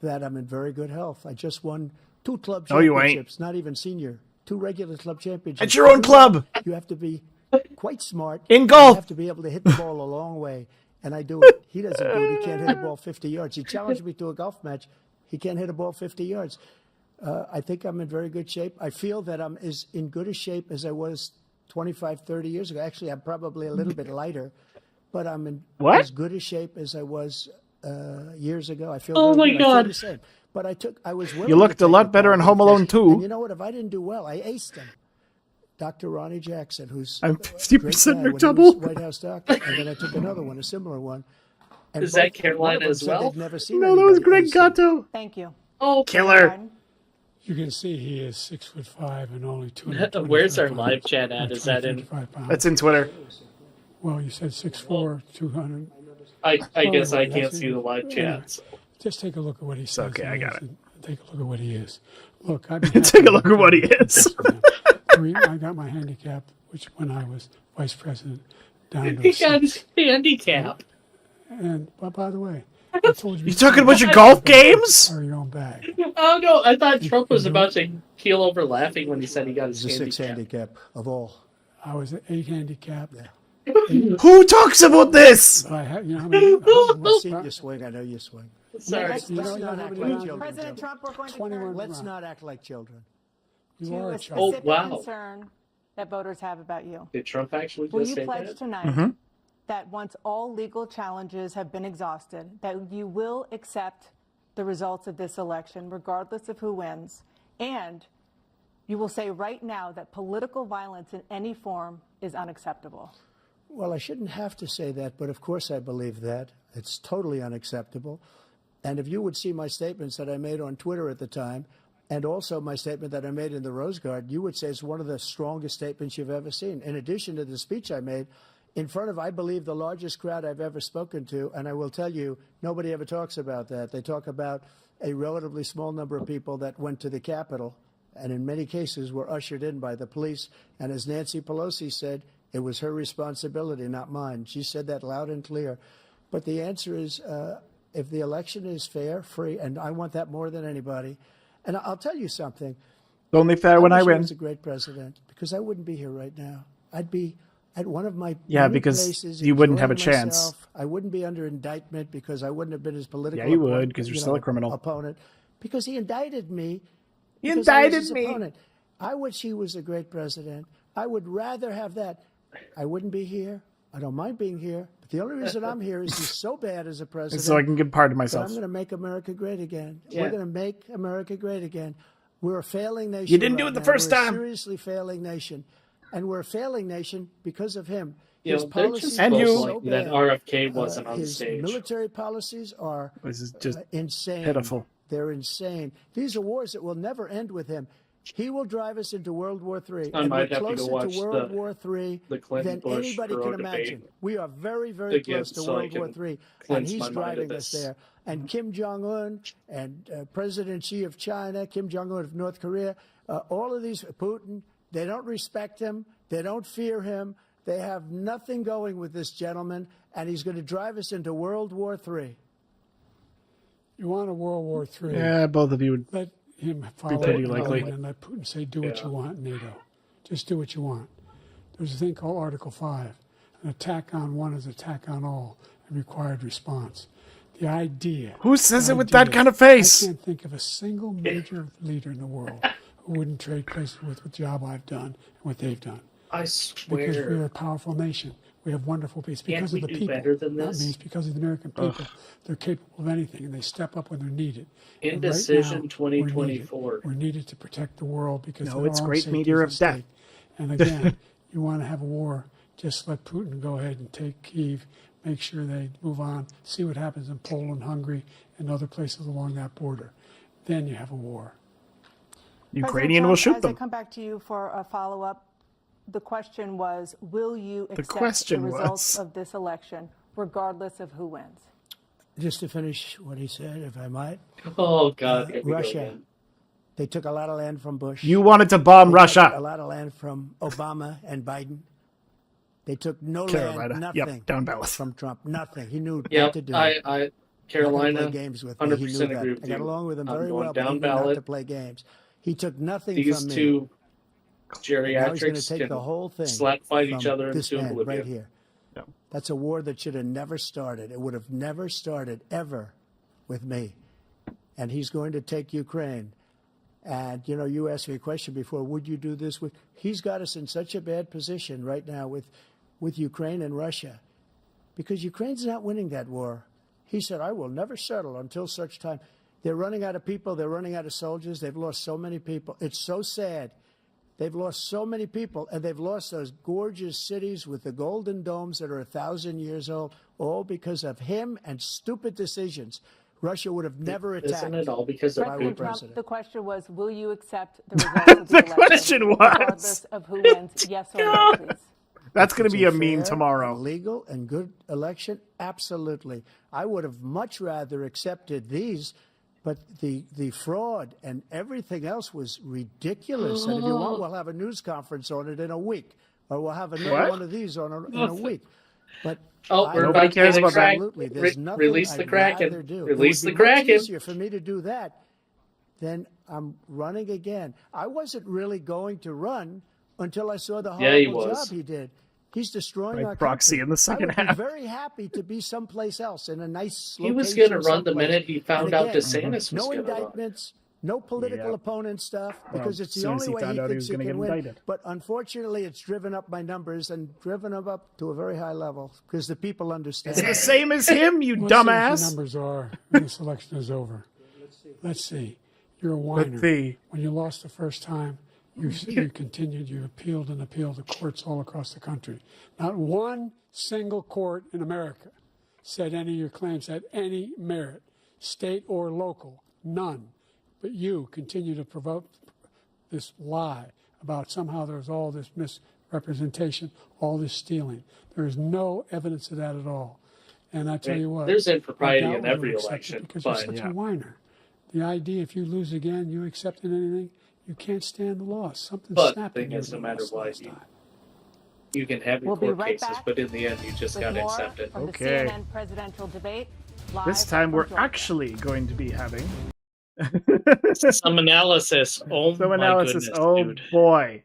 that I'm in very good health. I just won 2 club No, you ain't. championships, not even senior. 2 regular club championships. It's your own club. You have to be quite smart. In golf. You have to be able to hit the ball a long way. And I do it. He doesn't do it. He can't hit a ball 50 yards. He challenged me to a golf match. He can't hit a ball 50 yards. I think I'm in very good shape. I feel that I'm as in good a shape as I was 25, 30 years ago. Actually, I'm probably a little bit lighter, but I'm in as good a shape as I was years ago. I feel very good. I feel the same. But I was willing You looked to a take lot better in Home Alone 2. And you know what? If I didn't do well, I aced him. Dr. Ronnie Jackson, who's I'm a 50% great guy when he double. was White House doctor, and then I took another one, a similar one. And is that Carolina as well? Never seen No, that was Greg Gatto. Thank you. Oh, Killer. You can see he is 6'5" and only 225 where's our pounds. live chat at? Is that in? That's in Twitter. Well, you said 6'4", 200. I guess I Anyway, can't see the live chat. Anyway, So. just take a look at what he says. Okay, I got it. Take a look at what he is. Look, Take a look at what he is. I got my handicap, which when I was vice president, down to He got 6. his handicap. And by the way, I told you. You talking about your golf games? Or your own bag. Oh no! I thought Trump was about to keel over laughing when he said he got his The handicap. 6 handicap of all. I was at 8 handicap. Yeah. Who talks about this? But I had, you know, how many, I've seen you swing. I know you swing. Sorry. Let's Let's not act like children. President Trump, we're going to 21 turn Let's not act like children. you to are a a child. Oh, specific wow. concern that voters have about you. Did Trump actually Will just you say pledge that? tonight that once all legal challenges have been exhausted, that you will accept the results of this election, regardless of who wins, and you will say right now that political violence in any form is unacceptable? Well, I shouldn't have to say that, but of course I believe that. It's totally unacceptable. And if you would see my statements that I made on Twitter at the time, and also my statement that I made in the Rose Garden, you would say it's one of the strongest statements you've ever seen. In addition to the speech I made in front of, I believe, the largest crowd I've ever spoken to, and I will tell you, nobody ever talks about that. They talk about a relatively small number of people that went to the Capitol, and in many cases were ushered in by the police. And as Nancy Pelosi said, it was her responsibility, not mine. She said that loud and clear. But the answer is, if the election is fair, free, and I want that more than anybody. And I'll tell you something. Only fair when I wish win. I was a great president, because I wouldn't be here right now. I'd be at one of my Yeah, many because places you wouldn't have a enjoying chance. myself. I wouldn't be under indictment because I wouldn't have been his political Yeah, you would, because you're still a criminal. opponent. Because he indicted me. He because I was indicted his me. opponent. I wish he was a great president. I would rather have that. I wouldn't be here. I don't mind being here. But the only reason I'm here is he's so bad as a president. So I can give part to But myself. I'm going to make America great again. Yeah. We're going to make America great again. We're a failing nation. You didn't do right it the now. first We're time. A seriously failing nation, and we're a failing nation because of him. You His know, they're policies just And are you. so boastful that bad. RFK wasn't on the His stage. military policies are This is just insane. pitiful. They're insane. These are wars that will never end with him. He will drive us into World War III. I And might we're have to go closer watch to World War III the Clinton than Bush anybody Thoreau can debate imagine. We are very, very again, close to so I World War can III. And cleanse he's my mind of driving us this. there. And Kim Jong-un and President Xi of China, Kim Jong-un of North Korea, all of these, Putin, they don't respect him. They don't fear him. They have nothing going with this gentleman, and he's going to drive us into World War III. You want a World War III? Yeah, both of you would. Let him follow pretty it likely. and let Putin say, "Do what you want, NATO. Just do what you want." There's a thing called Article 5. An attack on one is an attack on all, and required response. The idea. Who says the it with idea that kind of is, face? I can't think of a single major leader in the world who wouldn't trade places with the job I've done and what they've done. I Because swear. we're a powerful nation. We have wonderful peace. Can't Because we of the do people. better than That this? means because of the American people. They're capable of anything, and they step up when they're needed. And right Indecision now, 2024. We're needed to protect the world because No, there it's are great safety meteor at of death. stake. And again, you want to have a war, just let Putin go ahead and take Kyiv, make sure they move on, see what happens in Poland, Hungary, and other places along that border. Then you have a war. Ukrainian President will Trump, shoot as them. I come back to you for a follow-up, the question was, will you accept the question results was- of this election, regardless of who wins? Just to finish what he said, if I might, Oh, God. here we go Russia. again. They took a lot of land from Bush. You wanted to bomb They took Russia. a lot of land from Obama and Biden. They took no Carolina. land, Yep, nothing down ballot. from Trump. Nothing. He knew Yep, not to do it. I Not gonna Carolina, play games with me. He 100% knew agree that. with I got you. along with him I'm very going well, but he down knew not ballot. to play games. He took nothing These from me. two Now he's going to geriatrics take the whole can thing slap fight each from other this into man oblivion. right here. Yeah. That's a war that should have never started. It would have never started ever with me. And he's going to take Ukraine. And, you know, you asked me a question before, would you do this with... He's got us in such a bad position right now with Ukraine and Russia because Ukraine's not winning that war. He said, I will never settle until such time. They're running out of people. They're running out of soldiers. They've lost so many people. It's so sad. They've lost so many people, and they've lost those gorgeous cities with the golden domes that are 1,000 years old, all because of him and stupid decisions. Russia would have never attacked. Isn't it all because of President Trump, president. the question was, will you accept the results of the The election, question was- regardless of who wins? Yes or no, please. That's going to be a fair, meme tomorrow. Legal and good election, absolutely. I would have much rather accepted these, but the fraud and everything else was ridiculous. And if you want, we'll have a news conference on it in a week, or we'll have another one of these in a week. But we're Nobody cares about that. absolutely, there's nothing Release the I'd Kraken. rather do. Release It would the be much Kraken. easier for me to do that than I'm running again. I wasn't really going to run until I saw the Yeah, he horrible was. job he did. He's destroying By our proxy country. in the second I would half. be very happy to be someplace else in a nice He location. was going to run the someplace. minute he found And out again, DeSantis was no going to run. indictments, no political Yep. opponent stuff, Well, because it's as the soon as only he way found he out he thinks was he gonna can get win. indicted. But unfortunately, it's driven up my numbers and driven them up to a very high level because the people understand. It's the same as him, you We'll see what the dumbass. numbers are when this election is over. Let's see. You're a whiner. Let's see. When you lost the first time, you continued. You appealed and appealed to courts all across the country. Not one single court in America said any of your claims had any merit, state or local, none. But you continue to provoke this lie about somehow there's all this misrepresentation, all this stealing. There is no evidence of that at all. And I tell you what, There's impropriety I doubt in whether every you'll accept election, it because but you're such a whiner. The idea, if you lose again, you accepting anything, you can't stand the loss. Something's But the snapping. thing is, no matter what, last time. you can have your We'll be court right cases, back but in the end, you just With got to more accept it. from the Okay. CNN presidential debate. This live time from we're Georgia. actually going to be having Some analysis. Oh some my analysis. goodness, Oh dude. boy.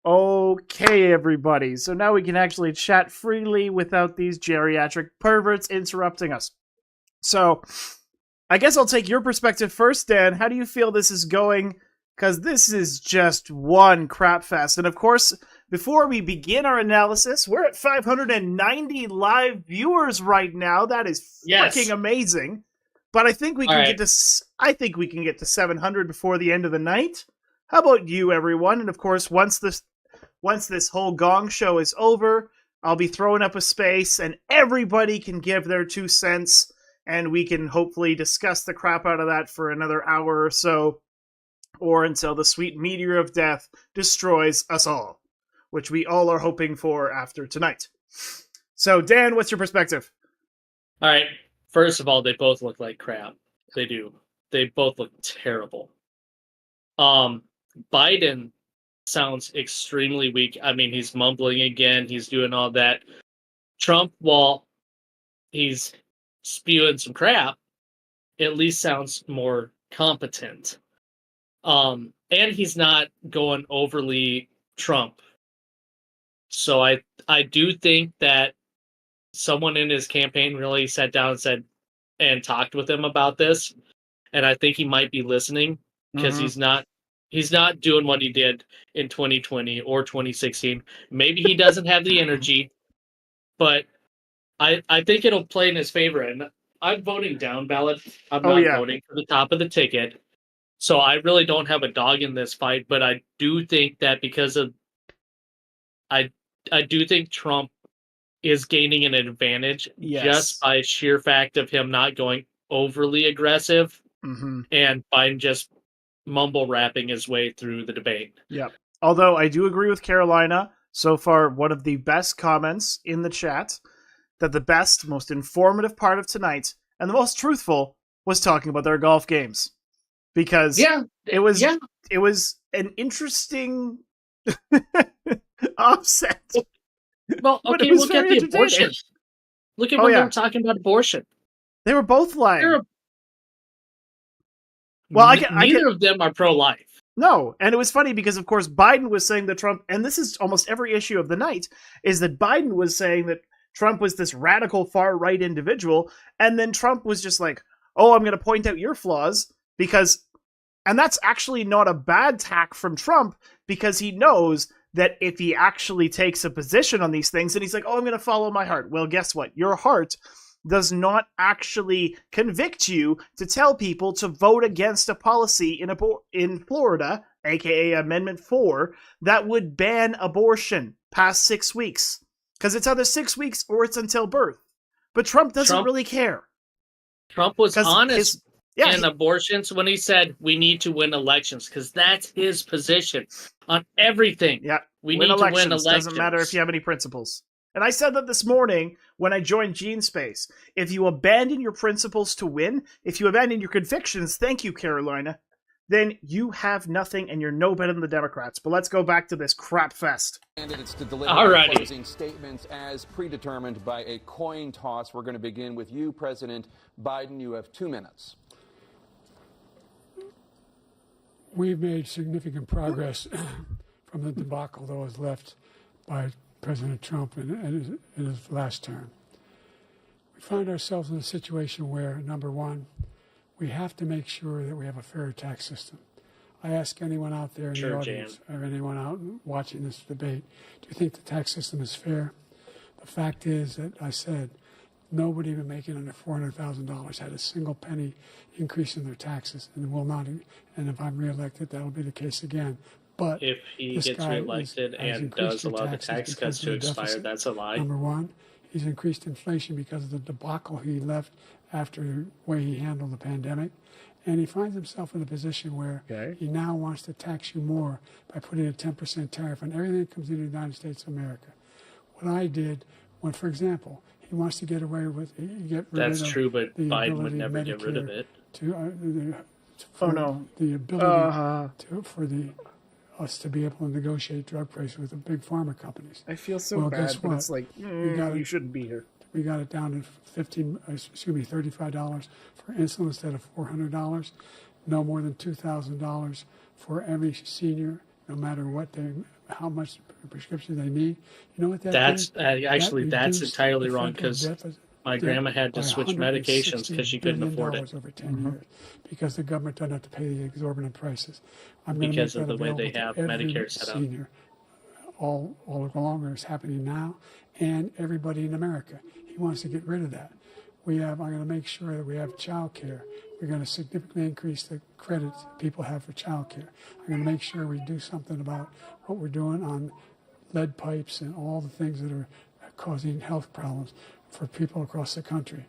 Okay, everybody. So now we can actually chat freely without these geriatric perverts interrupting us. So I guess I'll take your perspective first, Dan. How do you feel this is going? Because this is just one crap fest. And of course, before we begin our analysis, we're at 590 live viewers right now. That is Yes. freaking amazing. But I think we can All get to. I think we can get to 700 before the end of the night. How about you, everyone? And of course, once this whole gong show is over, I'll be throwing up a space, and everybody can give their 2 cents, and we can hopefully discuss the crap out of that for another hour or so, or until the sweet meteor of death destroys us all, which we all are hoping for after tonight. So, Dan, what's your perspective? All right. First of all, they both look like crap. They do. They both look terrible. Biden sounds extremely weak. I mean, he's mumbling again. He's doing all that. Trump, while he's spewing some crap, at least sounds more competent. And he's not going overly Trump. So I do think that someone in his campaign really sat down and talked with him about this. And I think he might be listening because he's not doing what he did in 2020 or 2016. Maybe he doesn't have the energy, but I think it'll play in his favor. And I'm voting down ballot. I'm not voting for the top of the ticket. So I really don't have a dog in this fight, but I do think that because of I do think Trump is gaining an advantage just by sheer fact of him not going overly aggressive and Biden just mumble rapping his way through the debate. Yep. Although I do agree with Carolina, so far one of the best comments in the chat, that the best, most informative part of tonight, and the most truthful, was talking about their golf games. Because it was an interesting offset. Well, okay, look at the abortion. Look at when they were talking about abortion. They were both lying. Neither of them are pro-life. No, and it was funny because, of course, Biden was saying that Trump, and this is almost every issue of the night, is that Biden was saying that Trump was this radical far-right individual, and then Trump was just like, oh, I'm going to point out your flaws, because, and that's actually not a bad tack from Trump, because he knows that if he actually takes a position on these things, and he's like, oh, I'm going to follow my heart. Well, guess what? Your heart does not actually convict you to tell people to vote against a policy in Florida aka Amendment 4, that would ban abortion past 6 weeks. Because it's either 6 weeks or it's until birth. But Trump doesn't really care. Trump was honest in abortions when he said we need to win elections, because that's his position on everything. Yeah, we need to win elections. Doesn't matter if you have any principles. And I said that this morning when I joined Gene Space. If you abandon your principles to win, if you abandon your convictions, thank you, Carolina, then you have nothing and you're no better than the Democrats. But let's go back to this crap fest. Candidates to deliver closing statements as predetermined by a coin toss. We're going to begin with you, President Biden. You have 2 minutes. We've made significant progress from the debacle that was left by President Trump in his last term. We find ourselves in a situation where, number one, we have to make sure that we have a fair tax system. I ask anyone out there in the audience or anyone out watching this debate, do you think the tax system is fair? The fact is that I said nobody even making under $400,000 had a single penny increase in their taxes and will not. And if I'm reelected, that'll be the case again. But if he gets reelected and does allow the tax cuts to expire, that's a lie. Number one, he's increased inflation because of the debacle he left after the way he handled the pandemic. And he finds himself in a position where he now wants to tax you more by putting a 10% tariff on everything that comes into the United States of America. What I did, when, for example, he wants to get away with, That's true, but Biden would never get rid of it. The ability for us to be able to negotiate drug prices with the big pharma companies. I feel so bad, guess but what? it's like, you shouldn't be here. We got it down to $35 for insulin instead of $400. No more than $2,000 for every senior, no matter how much prescription they need. You know what that is? That's entirely wrong, because my grandma had to switch medications because she couldn't afford it. Over 10 years, because the government doesn't have to pay the exorbitant prices. Because of the way they have Medicare set up. Senior, all along, it's happening now, and everybody in America. He wants to get rid of that. I'm going to make sure that we have child care. We're going to significantly increase the credits people have for child care. I'm going to make sure we do something about what we're doing on lead pipes and all the things that are causing health problems for people across the country.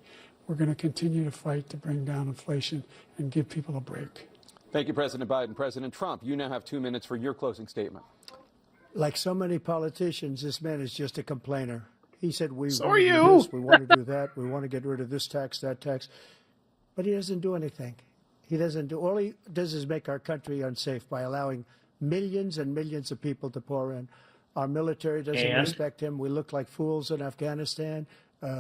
We're going to continue to fight to bring down inflation and give people a break. Thank you, President Biden. President Trump, you now have 2 minutes for your closing statement. Like so many politicians, this man is just a complainer. He said, we want to do this, we want to do that, we want to get rid of this tax, that tax. But he doesn't do anything. All he does is make our country unsafe by allowing millions and millions of people to pour in. Our military doesn't respect him. We look like fools in Afghanistan.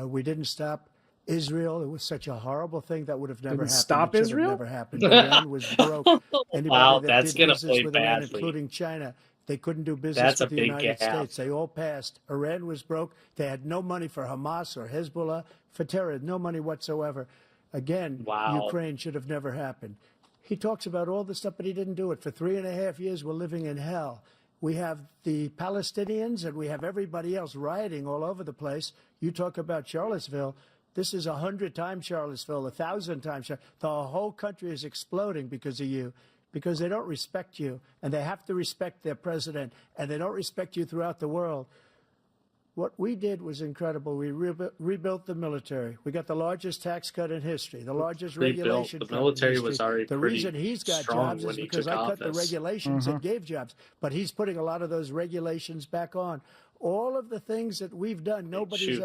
We didn't stop Israel. It was such a horrible thing that would have never happened. Stop Israel? Never happened. Iran was broke. Wow, that's going to play badly. Iran, including China. They couldn't do business with the United States. They all passed. Iran was broke. They had no money for Hamas or Hezbollah, for terror, no money whatsoever. Again, Ukraine should have never happened. He talks about all this stuff, but he didn't do it. For 3.5 years, we're living in hell. We have the Palestinians and we have everybody else rioting all over the place. You talk about Charlottesville. This is 100 times Charlottesville, 1,000 times. The whole country is exploding because of you. Because they don't respect you, and they have to respect their president, and they don't respect you throughout the world. What we did was incredible. We rebuilt the military. We got the largest tax cut in history, the largest regulation cut in history. The military was already the reason he's got jobs is because I cut the regulations that gave jobs. But he's putting a lot of those regulations back on. All of the things that we've done, nobody's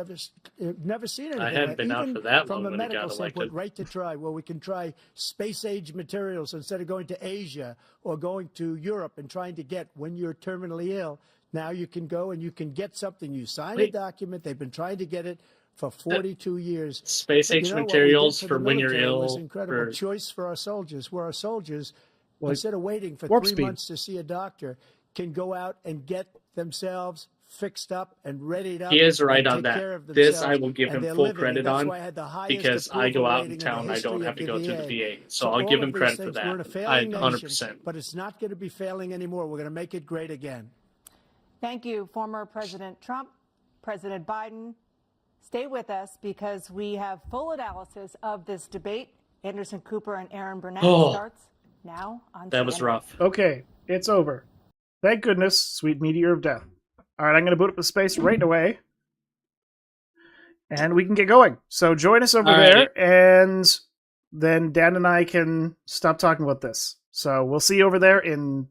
never seen anything. I hadn't been out for that long when he got elected. Right to try, where we can try space-age materials instead of going to Asia or going to Europe and trying to get, when you're terminally ill, now you can go and you can get something. You sign a document. They've been trying to get it for 42 years. Space-age materials for when you're ill. Was incredible. Choice for our soldiers, where our soldiers, instead of waiting for 3 months to see a doctor, can go out and get themselves fixed up and readied up. He is right on that. This I will give him full credit on, because I go out in town, I don't have to go through the VA. So I'll give him credit for that. 100%. But it's not going to be failing anymore. We're going to make it great again. Thank you, former President Trump, President Biden. Stay with us because we have full analysis of this debate. Anderson Cooper and Aaron Burnett starts now on That was rough. Okay. It's over. Thank goodness, sweet meteor of death. All right, I'm going to boot up the space right away. And we can get going. So join us over there, and then Dan and I can stop talking about this. So we'll see you over there in